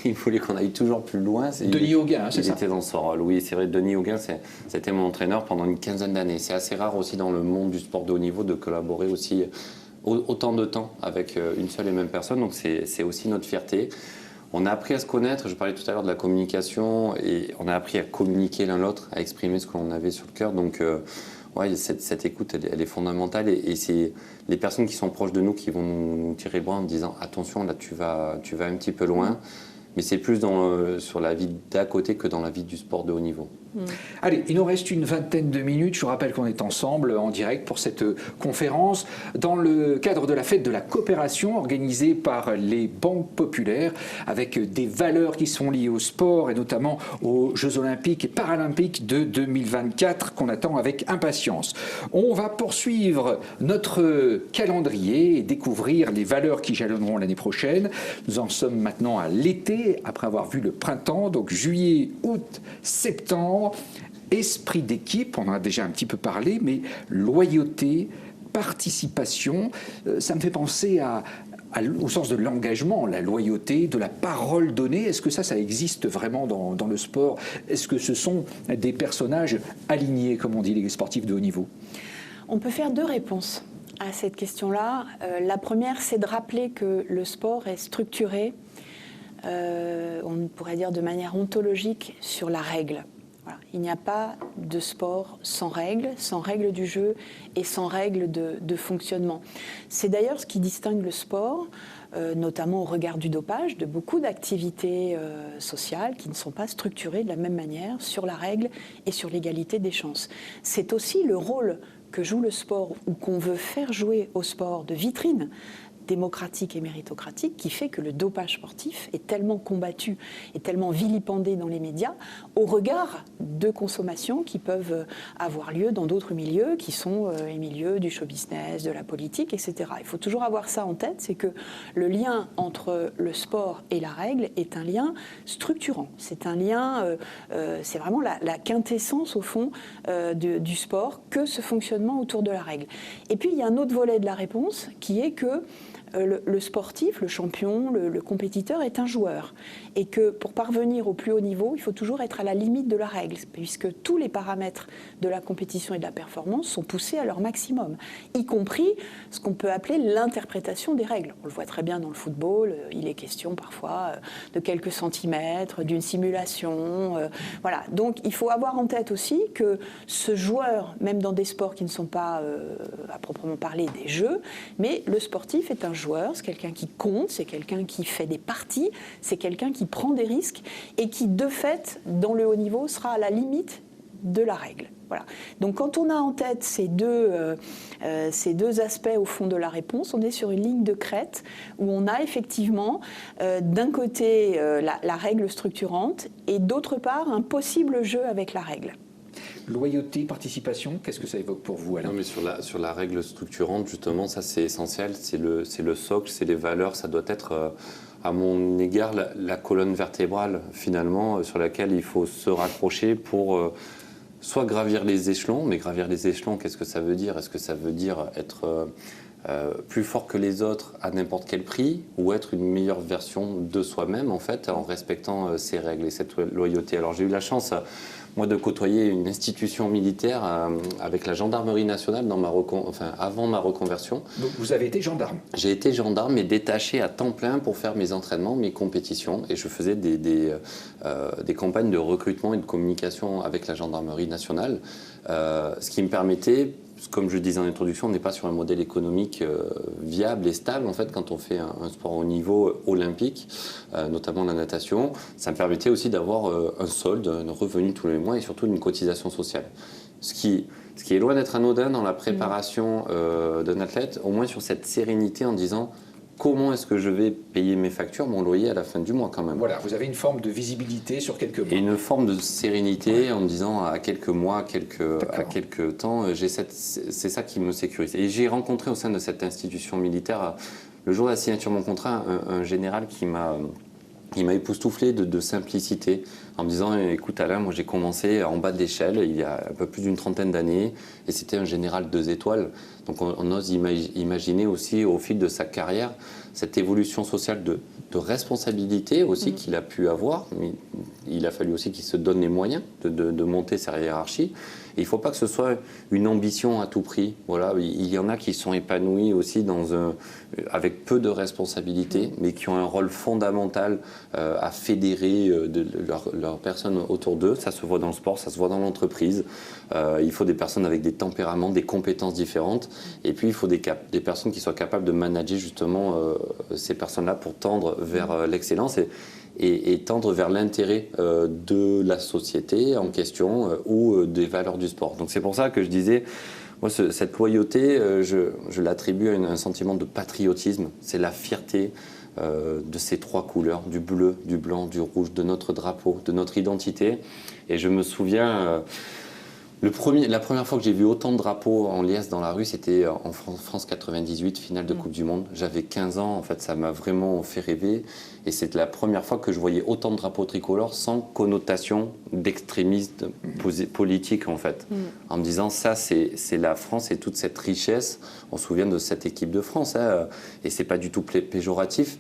il voulait qu'on aille toujours plus loin. Denis Hauguin, c'est ça ? Il était dans son rôle, oui, c'est vrai. Denis Hauguin, c'était mon entraîneur pendant une quinzaine d'années. C'est assez rare aussi dans le monde du sport de haut niveau de collaborer aussi autant de temps avec une seule et même personne, donc c'est aussi notre fierté. On a appris à se connaître, je parlais tout à l'heure de la communication, et on a appris à communiquer l'un l'autre, à exprimer ce qu'on avait sur le cœur, donc... Ouais, cette écoute, elle est fondamentale, et c'est les personnes qui sont proches de nous qui vont nous tirer le bras en disant attention, là tu vas un petit peu loin, mais c'est plus sur la vie d'à côté que dans la vie du sport de haut niveau. Allez, il nous reste une vingtaine de minutes. Je vous rappelle qu'on est ensemble en direct pour cette conférence dans le cadre de la fête de la coopération organisée par les banques populaires, avec des valeurs qui sont liées au sport et notamment aux Jeux Olympiques et Paralympiques de 2024 qu'on attend avec impatience. On va poursuivre notre calendrier et découvrir les valeurs qui jalonneront l'année prochaine. Nous en sommes maintenant à l'été, après avoir vu le printemps, donc juillet, août, septembre. Esprit d'équipe, on en a déjà un petit peu parlé, mais loyauté, participation, ça me fait penser au sens de l'engagement, la loyauté, de la parole donnée. Est-ce que ça existe vraiment dans le sport? Est-ce que ce sont des personnages alignés, comme on dit les sportifs de haut niveau? On peut faire deux réponses à cette question-là. La première, c'est de rappeler que le sport est structuré, on pourrait dire de manière ontologique, sur la règle. Voilà. Il n'y a pas de sport sans règles du jeu et sans règles de fonctionnement. C'est d'ailleurs ce qui distingue le sport, notamment au regard du dopage, de beaucoup d'activités sociales qui ne sont pas structurées de la même manière sur la règle et sur l'égalité des chances. C'est aussi le rôle que joue le sport ou qu'on veut faire jouer au sport de vitrine démocratique et méritocratique qui fait que le dopage sportif est tellement combattu et tellement vilipendé dans les médias au regard de consommations qui peuvent avoir lieu dans d'autres milieux qui sont les milieux du show business, de la politique, etc. Il faut toujours avoir ça en tête, c'est que le lien entre le sport et la règle est un lien structurant. C'est un lien, c'est vraiment la quintessence au fond du sport que ce fonctionnement autour de la règle. Et puis il y a un autre volet de la réponse qui est que le sportif, le champion, le compétiteur est un joueur. Et que pour parvenir au plus haut niveau, il faut toujours être à la limite de la règle, puisque tous les paramètres de la compétition et de la performance sont poussés à leur maximum, y compris ce qu'on peut appeler l'interprétation des règles. On le voit très bien dans le football, il est question parfois de quelques centimètres, d'une simulation. Voilà. Donc il faut avoir en tête aussi que ce joueur, même dans des sports qui ne sont pas à proprement parler des jeux, mais le sportif est un joueur, c'est quelqu'un qui compte, c'est quelqu'un qui fait des parties, c'est quelqu'un qui prend des risques et qui, de fait, dans le haut niveau, sera à la limite de la règle. Voilà. Donc quand on a en tête ces deux aspects au fond de la réponse, on est sur une ligne de crête où on a effectivement d'un côté la règle structurante et d'autre part un possible jeu avec la règle. Loyauté, participation, qu'est-ce que ça évoque pour vous, Alain ? Non, mais sur la règle structurante, justement, ça c'est essentiel, c'est le socle, c'est les valeurs, ça doit être, à mon égard, la colonne vertébrale, finalement, sur laquelle il faut se raccrocher pour soit gravir les échelons, mais gravir les échelons, qu'est-ce que ça veut dire ? Est-ce que ça veut dire être plus fort que les autres à n'importe quel prix, ou être une meilleure version de soi-même, en fait, en respectant ces règles et cette loyauté ? Alors j'ai eu la chance, moi, de côtoyer une institution militaire avec la gendarmerie nationale avant ma reconversion. Donc vous avez été gendarme ? J'ai été gendarme, mais détaché à temps plein pour faire mes entraînements, mes compétitions, et je faisais des campagnes de recrutement et de communication avec la gendarmerie nationale, ce qui me permettait, comme je le disais en introduction, on n'est pas sur un modèle économique viable et stable en fait quand on fait un sport au niveau olympique, notamment la natation. Ça me permettait aussi d'avoir un solde, un revenu tous les mois et surtout une cotisation sociale. Ce qui est loin d'être anodin dans la préparation d'un athlète, au moins sur cette sérénité en disant comment est-ce que je vais payer mes factures, mon loyer à la fin du mois quand même. Voilà, vous avez une forme de visibilité sur quelques mois. Et une forme de sérénité en me disant à quelques mois, à quelques temps, c'est ça qui me sécurise. Et j'ai rencontré au sein de cette institution militaire, le jour de la signature de mon contrat, un général qui m'a époustouflé de simplicité en me disant écoute Alain, moi j'ai commencé en bas de l'échelle il y a un peu plus d'une trentaine d'années et c'était un général 2 étoiles. Donc on ose imaginer aussi au fil de sa carrière cette évolution sociale de responsabilité aussi qu'il a pu avoir. Il a fallu aussi qu'il se donne les moyens de monter sa hiérarchie. Et il ne faut pas que ce soit une ambition à tout prix. Voilà, il y en a qui sont épanouis aussi avec peu de responsabilités, mais qui ont un rôle fondamental à fédérer leurs personnes autour d'eux. Ça se voit dans le sport, ça se voit dans l'entreprise. Il faut des personnes avec des tempéraments, des compétences différentes. Et puis, il faut des personnes qui soient capables de manager justement ces personnes-là pour tendre vers l'excellence et tendre vers l'intérêt de la société en question ou des valeurs du sport. Donc c'est pour ça que je disais, moi cette loyauté, je l'attribue à un sentiment de patriotisme. C'est la fierté de ces trois couleurs, du bleu, du blanc, du rouge, de notre drapeau, de notre identité. Et je me souviens... la première fois que j'ai vu autant de drapeaux en liesse dans la rue, c'était en France 98, finale de Coupe du Monde. J'avais 15 ans, en fait, ça m'a vraiment fait rêver. Et c'était la première fois que je voyais autant de drapeaux tricolores sans connotation d'extrémisme politique, en fait. En me disant, ça, c'est la France et toute cette richesse. On se souvient de cette équipe de France, hein, et c'est pas du tout péjoratif.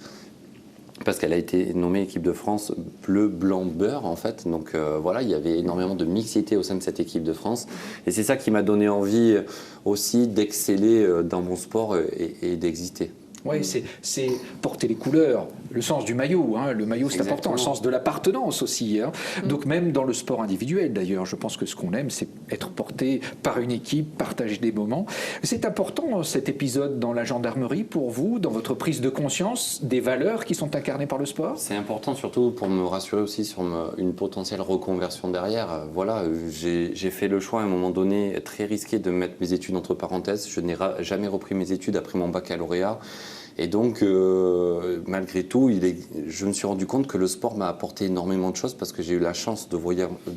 Parce qu'elle a été nommée équipe de France bleu, blanc, beurre en fait. Donc voilà, il y avait énormément de mixité au sein de cette équipe de France. Et c'est ça qui m'a donné envie aussi d'exceller dans mon sport et d'exister. Oui, c'est porter les couleurs, le sens du maillot. Hein. Le maillot, c'est important, le sens de l'appartenance aussi. Hein. Donc même dans le sport individuel, d'ailleurs, je pense que ce qu'on aime, c'est être porté par une équipe, partager des moments. C'est important, cet épisode dans la gendarmerie, pour vous, dans votre prise de conscience des valeurs qui sont incarnées par le sport? C'est important, surtout pour me rassurer aussi sur une potentielle reconversion derrière. Voilà, j'ai fait le choix à un moment donné très risqué de mettre mes études entre parenthèses. Je n'ai jamais repris mes études après mon baccalauréat. Et donc, malgré tout, je me suis rendu compte que le sport m'a apporté énormément de choses parce que j'ai eu la chance de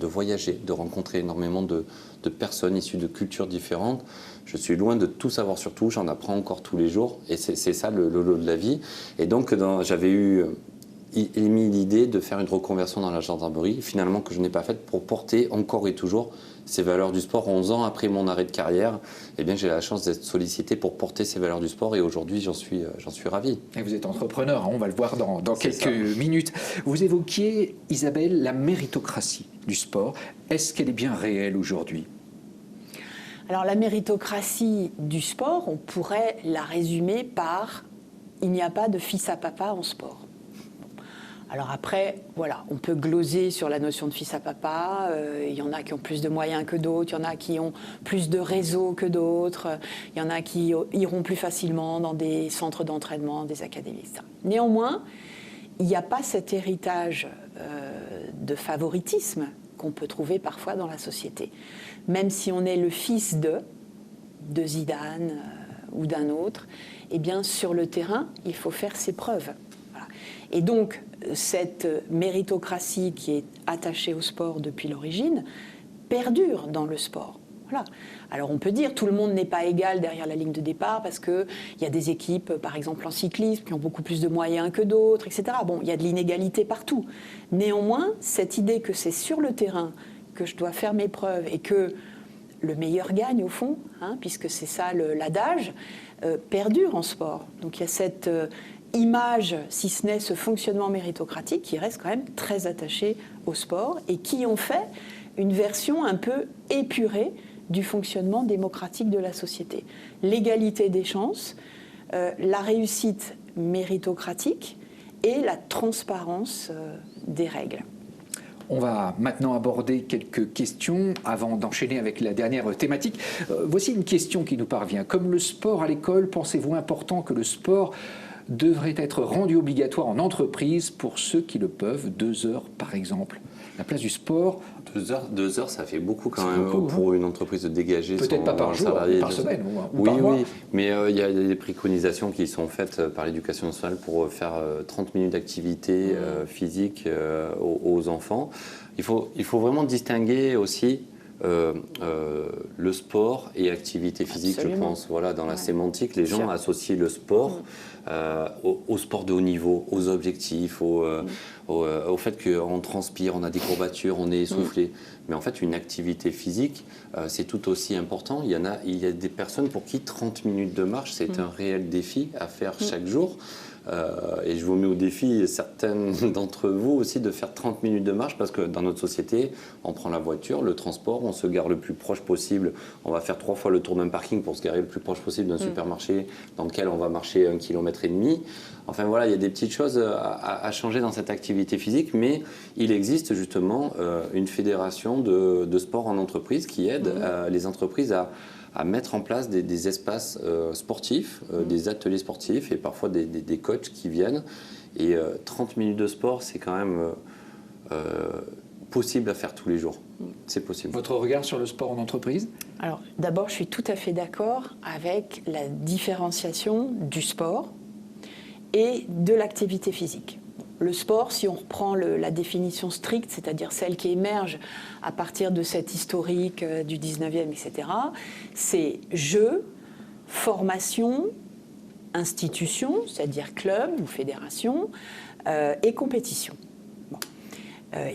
voyager, de rencontrer énormément de personnes issues de cultures différentes. Je suis loin de tout savoir sur tout, j'en apprends encore tous les jours et c'est ça le lot de la vie. Et donc, j'avais émis l'idée de faire une reconversion dans la gendarmerie, finalement que je n'ai pas faite, pour porter encore et toujours ces valeurs du sport. 11 ans après mon arrêt de carrière, eh bien, j'ai la chance d'être sollicité pour porter ces valeurs du sport et aujourd'hui j'en suis ravi. Et vous êtes entrepreneur, hein, on va le voir dans quelques minutes. Vous évoquiez, Isabelle, la méritocratie du sport. Est-ce qu'elle est bien réelle aujourd'hui? Alors la méritocratie du sport, on pourrait la résumer par « il n'y a pas de fils à papa en sport ». Alors après, voilà, on peut gloser sur la notion de fils à papa. Il y en a qui ont plus de moyens que d'autres, il y en a qui ont plus de réseaux que d'autres, il y en a qui iront plus facilement dans des centres d'entraînement, des académies, etc. Néanmoins, il n'y a pas cet héritage de favoritisme qu'on peut trouver parfois dans la société. Même si on est le fils de Zidane ou d'un autre, eh bien sur le terrain, il faut faire ses preuves. Voilà. Et donc, cette méritocratie qui est attachée au sport depuis l'origine perdure dans le sport. Voilà. Alors on peut dire tout le monde n'est pas égal derrière la ligne de départ parce qu'il y a des équipes, par exemple en cyclisme, qui ont beaucoup plus de moyens que d'autres, etc. Bon, il y a de l'inégalité partout. Néanmoins, cette idée que c'est sur le terrain que je dois faire mes preuves et que le meilleur gagne au fond, hein, puisque c'est ça l'adage, perdure en sport. Donc il y a cette image, si ce n'est ce fonctionnement méritocratique, qui reste quand même très attaché au sport et qui ont fait une version un peu épurée du fonctionnement démocratique de la société. L'égalité des chances, la réussite méritocratique et la transparence des règles. On va maintenant aborder quelques questions avant d'enchaîner avec la dernière thématique. Voici une question qui nous parvient. Comme le sport à l'école, pensez-vous important que le sport devrait être rendu obligatoire en entreprise pour ceux qui le peuvent, 2 heures par exemple? La place du sport... 2 heures, ça fait beaucoup quand même beaucoup, pour une entreprise de dégager peut-être pas par jour, par semaine ou par mois. Oui, mais il y a des préconisations qui sont faites par l'éducation nationale pour faire 30 minutes d'activité physique aux enfants. Il faut vraiment distinguer aussi le sport et activité physique. Absolument. Je pense. Voilà, dans la sémantique, les gens associent le sport au sport de haut niveau, aux objectifs, au fait qu'on transpire, on a des courbatures, on est essoufflé. Mais en fait, une activité physique, c'est tout aussi important. Il y a des personnes pour qui 30 minutes de marche, c'est un réel défi à faire chaque jour. Et je vous mets au défi, certaines d'entre vous aussi, de faire 30 minutes de marche parce que dans notre société, on prend la voiture, le transport, on se gare le plus proche possible. On va faire 3 fois le tour d'un parking pour se garer le plus proche possible d'un supermarché dans lequel on va marcher 1,5 km. Enfin voilà, il y a des petites choses à changer dans cette activité physique, mais il existe justement une fédération de sport en entreprise qui aide les entreprises à mettre en place des espaces sportifs, des ateliers sportifs et parfois des coachs qui viennent. Et 30 minutes de sport, c'est quand même possible à faire tous les jours. C'est possible. Votre regard sur le sport en entreprise? Alors d'abord, je suis tout à fait d'accord avec la différenciation du sport et de l'activité physique. Le sport, si on reprend la définition stricte, c'est-à-dire celle qui émerge à partir de cet historique du 19e, etc., c'est jeu, formation, institution, c'est-à-dire club ou fédération, et compétition. Bon.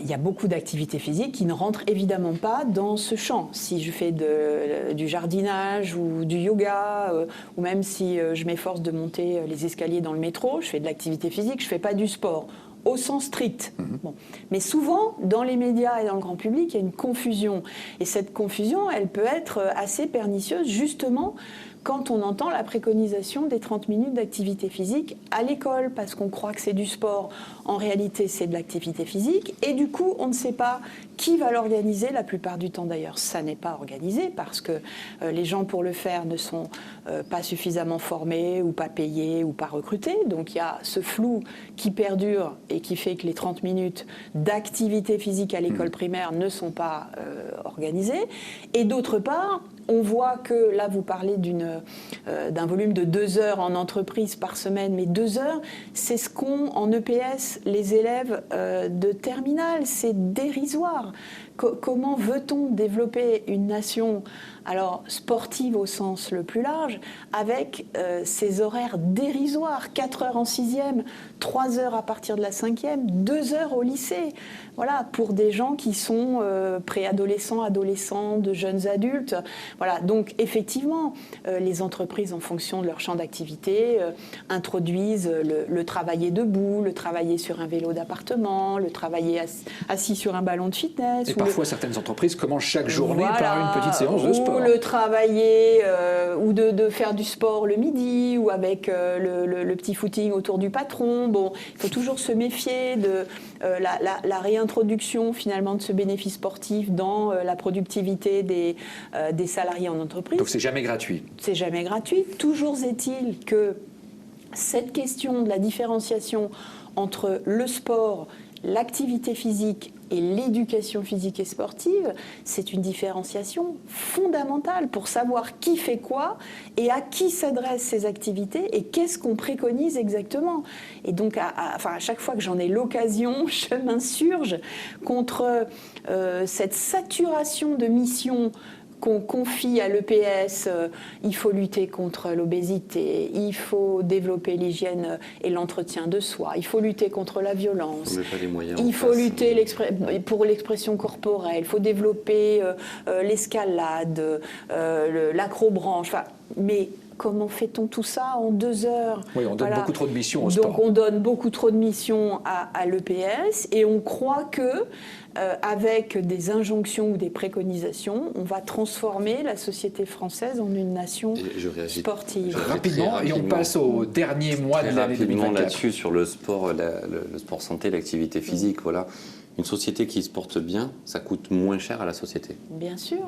Il y a beaucoup d'activités physiques qui ne rentrent évidemment pas dans ce champ. Si je fais du jardinage ou du yoga, ou même si je m'efforce de monter les escaliers dans le métro, je fais de l'activité physique, je ne fais pas du sport, au sens strict. Bon. Mais souvent, dans les médias et dans le grand public, il y a une confusion. Et cette confusion, elle peut être assez pernicieuse, justement, quand on entend la préconisation des 30 minutes d'activité physique à l'école, parce qu'on croit que c'est du sport. En réalité, c'est de l'activité physique. Et du coup, on ne sait pas qui va l'organiser. La plupart du temps, d'ailleurs, ça n'est pas organisé parce que les gens pour le faire ne sont pas suffisamment formés ou pas payés ou pas recrutés. Donc, il y a ce flou qui perdure et qui fait que les 30 minutes d'activité physique à l'école primaire ne sont pas organisées. Et d'autre part, on voit que, là, vous parlez d'un volume de 2 heures en entreprise par semaine, mais 2 heures, c'est ce qu'ont en EPS les élèves de terminale. C'est dérisoire. Comment veut-on développer une nation sportive au sens le plus large, avec ces horaires dérisoires, 4 heures en 6e, 3 heures à partir de la 5e, 2 heures au lycée. Voilà, pour des gens qui sont préadolescents, adolescents, de jeunes adultes. Voilà, donc effectivement, les entreprises, en fonction de leur champ d'activité, introduisent le travailler debout, le travailler sur un vélo d'appartement, le travailler assis sur un ballon de fitness. Et parfois, certaines entreprises commencent chaque journée par une petite séance de sport. Ou le travailler, ou de faire du sport le midi, ou avec le petit footing autour du patron. Bon, il faut toujours se méfier de la réintroduction finalement de ce bénéfice sportif dans la productivité des salariés en entreprise. Donc c'est jamais gratuit. C'est jamais gratuit. Toujours est-il que cette question de la différenciation entre le sport, l'activité physique et l'éducation physique et sportive, c'est une différenciation fondamentale pour savoir qui fait quoi et à qui s'adressent ces activités et qu'est-ce qu'on préconise exactement. Et donc, à chaque fois que j'en ai l'occasion, je m'insurge contre cette saturation de missions qu'on confie à l'EPS. Il faut lutter contre l'obésité, il faut développer l'hygiène et l'entretien de soi, il faut lutter contre la violence, il faut lutter pour l'expression corporelle, il faut développer l'escalade, l'acrobranche. Mais comment fait-on tout ça en 2 heures? Oui, on donne beaucoup trop de missions au sport. Donc on donne beaucoup trop de missions à l'EPS et on croit que avec des injonctions ou des préconisations, on va transformer la société française en une nation sportive. Rapidement, et on passe au dernier mois de l'année 2024. Là-dessus, sur le sport, le sport santé, l'activité physique, voilà. Une société qui se porte bien, ça coûte moins cher à la société. Bien sûr.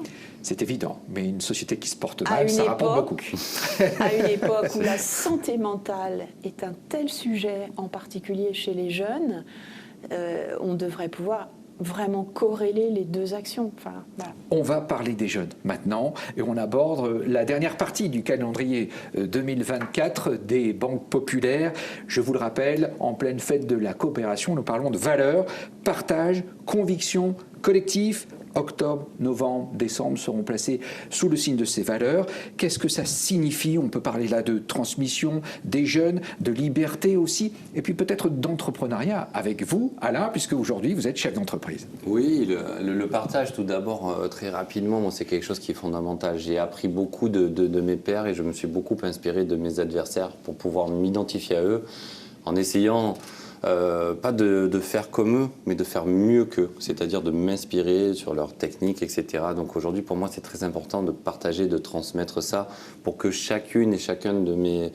C'est évident, mais une société qui se porte mal, ça rapporte beaucoup. À une époque où la santé mentale est un tel sujet, en particulier chez les jeunes, on devrait pouvoir vraiment corréler les deux actions. Enfin, voilà. On va parler des jeunes maintenant et on aborde la dernière partie du calendrier 2024 des banques populaires. Je vous le rappelle, en pleine fête de la coopération, nous parlons de valeurs, partage, conviction, collectif. Octobre, novembre, décembre seront placés sous le signe de ces valeurs. Qu'est-ce que ça signifie? On peut parler là de transmission des jeunes, de liberté aussi, et puis peut-être d'entrepreneuriat avec vous, Alain, puisque aujourd'hui vous êtes chef d'entreprise. Oui, le partage tout d'abord, très rapidement, moi, c'est quelque chose qui est fondamental. J'ai appris beaucoup de mes pairs et je me suis beaucoup inspiré de mes adversaires pour pouvoir m'identifier à eux en essayant... pas de faire comme eux, mais de faire mieux qu'eux, c'est-à-dire de m'inspirer sur leurs techniques, etc. Donc aujourd'hui, pour moi, c'est très important de partager, de transmettre ça pour que chacune et chacun de mes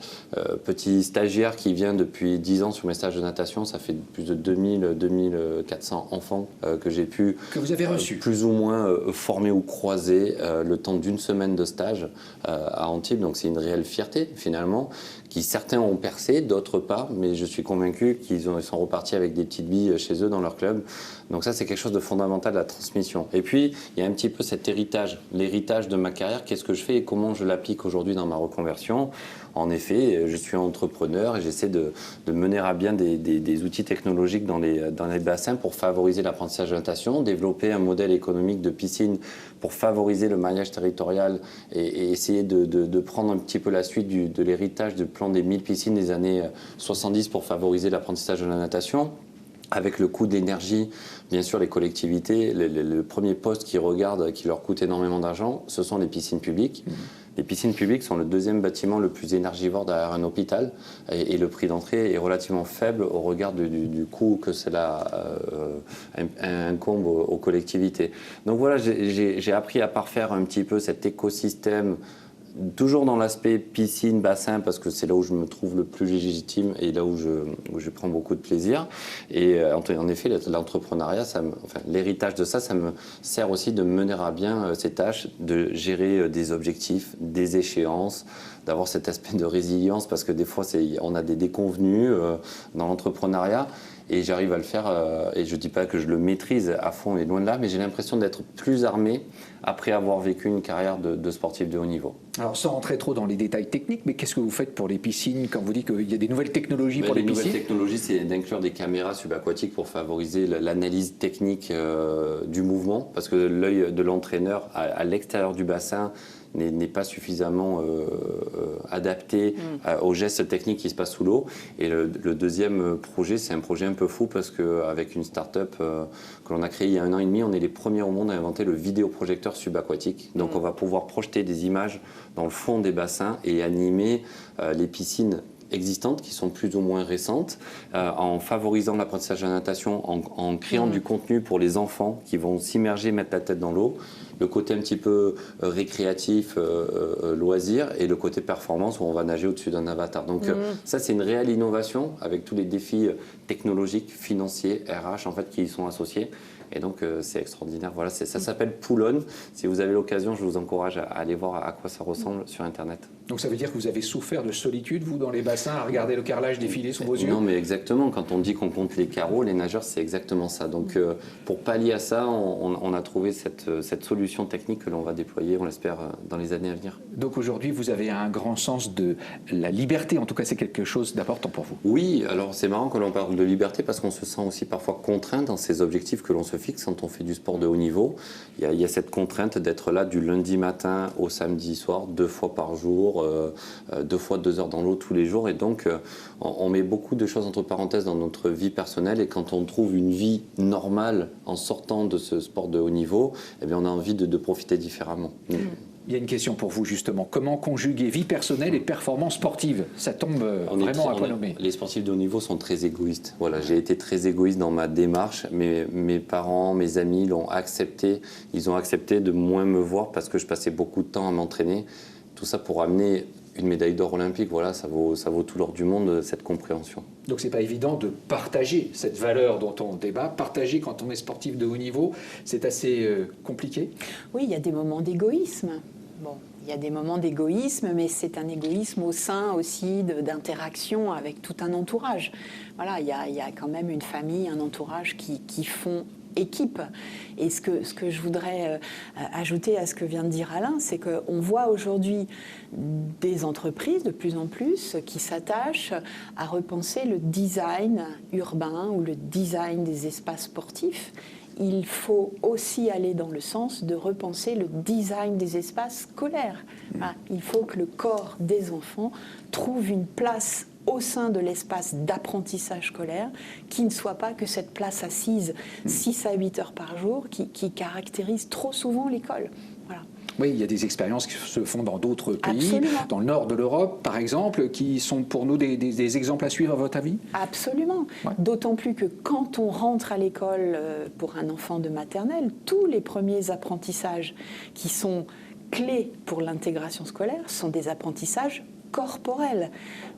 petits stagiaires qui viennent depuis 10 ans sur mes stages de natation, ça fait plus de 2400 enfants que j'ai pu que vous avez reçus plus ou moins former ou croiser le temps d'une semaine de stage à Antibes. Donc c'est une réelle fierté finalement, qui certains ont percé, d'autres pas, mais je suis convaincu qu'ils sont repartis avec des petites billes chez eux dans leur club. Donc ça, c'est quelque chose de fondamental, la transmission. Et puis, il y a un petit peu cet héritage, l'héritage de ma carrière, qu'est-ce que je fais et comment je l'applique aujourd'hui dans ma reconversion. En effet, je suis entrepreneur et j'essaie de mener à bien des outils technologiques dans les bassins pour favoriser l'apprentissage de natation, développer un modèle économique de piscine pour favoriser le maillage territorial et essayer de prendre un petit peu la suite de l'héritage du plan des 1000 piscines des années 70 pour favoriser l'apprentissage de la natation. Avec le coût d'énergie, bien sûr, les collectivités, le premier poste qui leur coûte énormément d'argent, ce sont les piscines publiques. Les piscines publiques sont le deuxième bâtiment le plus énergivore derrière un hôpital et le prix d'entrée est relativement faible au regard du coût que cela incombe aux collectivités. Donc voilà, j'ai appris à parfaire un petit peu cet écosystème toujours dans l'aspect piscine, bassin, parce que c'est là où je me trouve le plus légitime et là où je prends beaucoup de plaisir. Et en effet, l'entrepreneuriat, l'héritage de ça, ça me sert aussi de mener à bien ces tâches, de gérer des objectifs, des échéances, d'avoir cet aspect de résilience, parce que des fois, on a des déconvenus dans l'entrepreneuriat. Et j'arrive à le faire, et je ne dis pas que je le maîtrise à fond et loin de là, mais j'ai l'impression d'être plus armé après avoir vécu une carrière de sportif de haut niveau. Alors sans rentrer trop dans les détails techniques, mais qu'est-ce que vous faites pour les piscines quand vous dites qu'il y a des nouvelles technologies pour les piscines? Les nouvelles technologies, c'est d'inclure des caméras subaquatiques pour favoriser l'analyse technique du mouvement, parce que l'œil de l'entraîneur à l'extérieur du bassin n'est pas suffisamment adapté aux gestes techniques qui se passent sous l'eau. Et le deuxième projet, c'est un projet un peu fou parce qu'avec une start-up que l'on a créée il y a 1 an et demi, on est les premiers au monde à inventer le vidéoprojecteur subaquatique. Donc on va pouvoir projeter des images dans le fond des bassins et animer les piscines existantes qui sont plus ou moins récentes, en favorisant l'apprentissage de la natation, en créant du contenu pour les enfants qui vont s'immerger, mettre la tête dans l'eau, le côté un petit peu récréatif, loisir, et le côté performance où on va nager au-dessus d'un avatar. Donc ça, c'est une réelle innovation avec tous les défis technologiques, financiers, RH en fait qui y sont associés. Et donc, c'est extraordinaire. Voilà, ça s'appelle Pool On. Si vous avez l'occasion, je vous encourage à aller voir à quoi ça ressemble sur Internet. Donc, ça veut dire que vous avez souffert de solitude, vous, dans les bassins, à regarder le carrelage défiler sous vos yeux? Non, mais exactement. Quand on dit qu'on compte les carreaux, les nageurs, c'est exactement ça. Donc, pour pallier à ça, on a trouvé cette solution technique que l'on va déployer, on l'espère, dans les années à venir. Donc, aujourd'hui, vous avez un grand sens de la liberté. En tout cas, c'est quelque chose d'important pour vous. Oui, alors c'est marrant que l'on parle de liberté parce qu'on se sent aussi parfois contraint dans ces objectifs que l'on se fixe quand on fait du sport de haut niveau. Il y a cette contrainte d'être là du lundi matin au samedi soir, 2 fois par jour, 2 fois 2 heures dans l'eau tous les jours. Et donc, on met beaucoup de choses entre parenthèses dans notre vie personnelle. Et quand on trouve une vie normale en sortant de ce sport de haut niveau, eh bien, on a envie de profiter différemment. Il y a une question pour vous justement. Comment conjuguer vie personnelle et performance sportive? Ça tombe vraiment à point nommé. Les sportifs de haut niveau sont très égoïstes. Voilà, j'ai été très égoïste dans ma démarche. Mes parents, mes amis l'ont accepté. Ils ont accepté de moins me voir parce que je passais beaucoup de temps à m'entraîner. Tout ça pour amener une médaille d'or olympique. Voilà, ça vaut tout l'or du monde, cette compréhension. Donc c'est pas évident de partager cette valeur dont on débat. Partager quand on est sportif de haut niveau, c'est assez compliqué. Oui, il y a des moments d'égoïsme. Bon, il y a des moments d'égoïsme, mais c'est un égoïsme au sein aussi d'interaction avec tout un entourage. Voilà, il y a quand même une famille, un entourage qui font équipe. Et ce que je voudrais ajouter à ce que vient de dire Alain, c'est qu'on voit aujourd'hui des entreprises de plus en plus qui s'attachent à repenser le design urbain ou le design des espaces sportifs. Il faut aussi aller dans le sens de repenser le design des espaces scolaires. Voilà, il faut que le corps des enfants trouve une place au sein de l'espace d'apprentissage scolaire, qui ne soit pas que cette place assise 6 à 8 heures par jour qui caractérise trop souvent l'école. Voilà. Oui, il y a des expériences qui se font dans d'autres pays, Absolument. dans le nord de l'Europe par exemple, qui sont pour nous des exemples à suivre à votre avis? Absolument. Ouais. D'autant plus que quand on rentre à l'école pour un enfant de maternelle, tous les premiers apprentissages qui sont clés pour l'intégration scolaire sont des apprentissages corporels.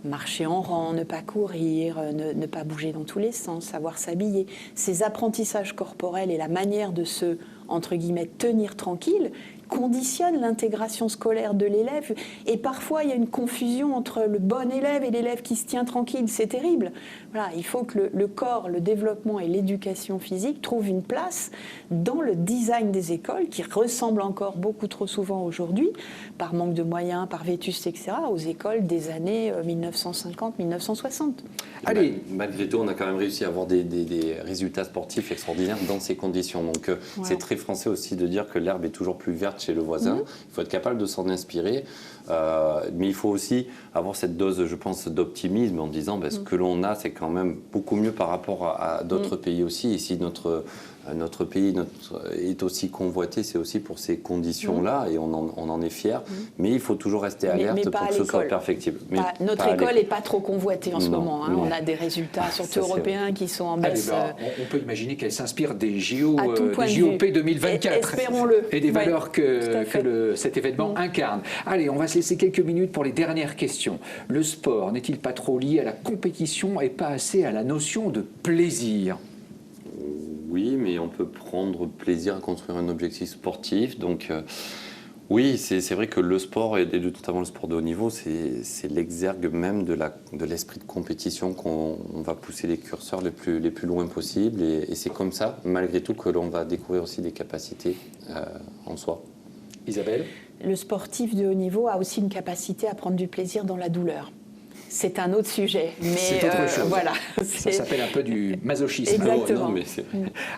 Marcher en rang, ne pas courir, ne pas bouger dans tous les sens, savoir s'habiller. Ces apprentissages corporels et la manière de se, entre guillemets, tenir tranquille conditionne l'intégration scolaire de l'élève. Et parfois, il y a une confusion entre le bon élève et l'élève qui se tient tranquille. C'est terrible. Voilà, il faut que le corps, le développement et l'éducation physique trouvent une place dans le design des écoles qui ressemble encore beaucoup trop souvent aujourd'hui, par manque de moyens, par vétusté, etc., aux écoles des années 1950-1960. Allez. Malgré tout, on a quand même réussi à avoir des résultats sportifs extraordinaires dans ces conditions. Donc, c'est très français aussi de dire que l'herbe est toujours plus verte chez le voisin. Il faut être capable de s'en inspirer. Mais il faut aussi avoir cette dose, je pense, d'optimisme en disant ce que l'on a, c'est quand même beaucoup mieux par rapport à d'autres pays aussi. Et si notre notre pays est aussi convoité, c'est aussi pour ces conditions-là, et on en est fiers. Mais il faut toujours rester alerte mais pas pour à que ce soit l'école. perfectible. Mais Notre école n'est pas trop convoitée en ce Non, moment. non. On a des résultats, surtout Ça, c'est européens, qui sont en Allez, baisse. on peut imaginer qu'elle s'inspire des JO, À tout point des de JOP vue. 2024. Espérons-le. Et des Ouais, valeurs tout à fait. que cet événement incarne. Allez, on va se laisser quelques minutes pour les dernières questions. Le sport n'est-il pas trop lié à la compétition et pas assez à la notion de plaisir ? Oui, mais on peut prendre plaisir à construire un objectif sportif. Donc, oui, c'est vrai que le sport, et notamment le sport de haut niveau, c'est l'exergue même de l'esprit de compétition qu'on va pousser les curseurs les plus loin possible. Et c'est comme ça, malgré tout, que l'on va découvrir aussi des capacités en soi. Isabelle ? Le sportif de haut niveau a aussi une capacité à prendre du plaisir dans la douleur. C'est un autre sujet, mais C'est autre chose. voilà. Ça s'appelle un peu du masochisme. Exactement. Non, mais c'est-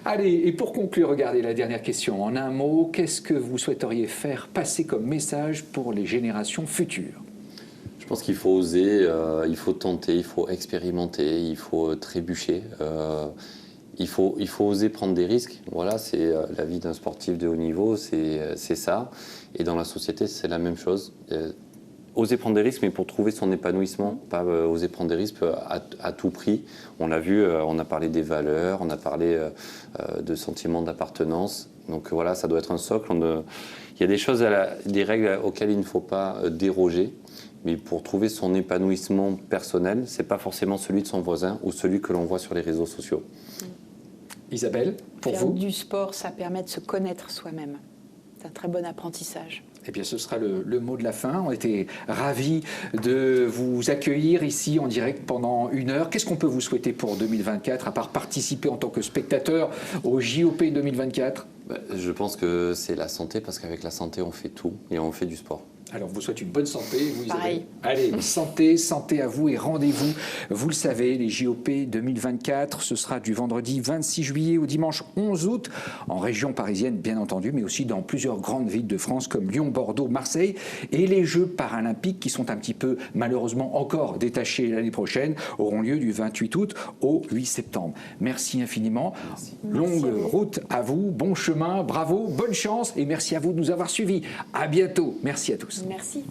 Allez, et pour conclure, regardez la dernière question. En un mot, qu'est-ce que vous souhaiteriez faire passer comme message pour les générations futures ? Je pense qu'il faut oser, il faut tenter, il faut expérimenter, il faut trébucher. Il faut oser prendre des risques. Voilà, c'est la vie d'un sportif de haut niveau, c'est ça. Et dans la société, c'est la même chose. Oser prendre des risques, mais pour trouver son épanouissement, pas oser prendre des risques à tout prix. On l'a vu, on a parlé des valeurs, on a parlé de sentiments d'appartenance. Donc voilà, ça doit être un socle. Il y a des choses, des règles auxquelles il ne faut pas déroger. Mais pour trouver son épanouissement personnel, c'est pas forcément celui de son voisin ou celui que l'on voit sur les réseaux sociaux. Isabelle, pour Faire vous ? du sport, ça permet de se connaître soi-même. C'est un très bon apprentissage. Eh bien, ce sera le mot de la fin. On était ravis de vous accueillir ici en direct pendant 1 heure. Qu'est-ce qu'on peut vous souhaiter pour 2024, à part participer en tant que spectateur au JOP 2024 ? Je pense que c'est la santé, parce qu'avec la santé, on fait tout et on fait du sport. Alors, on vous souhaite une bonne santé, vous, Isabelle. Pareil. Allez, santé à vous et rendez-vous. Vous le savez, les JOP 2024, ce sera du vendredi 26 juillet au dimanche 11 août, en région parisienne, bien entendu, mais aussi dans plusieurs grandes villes de France comme Lyon, Bordeaux, Marseille. Et les Jeux paralympiques, qui sont un petit peu, malheureusement, encore détachés l'année prochaine, auront lieu du 28 août au 8 septembre. Merci infiniment. Longue Merci à vous. route à vous, bon chemin, bravo, bonne chance et merci à vous de nous avoir suivis. À bientôt. Merci à tous. Merci.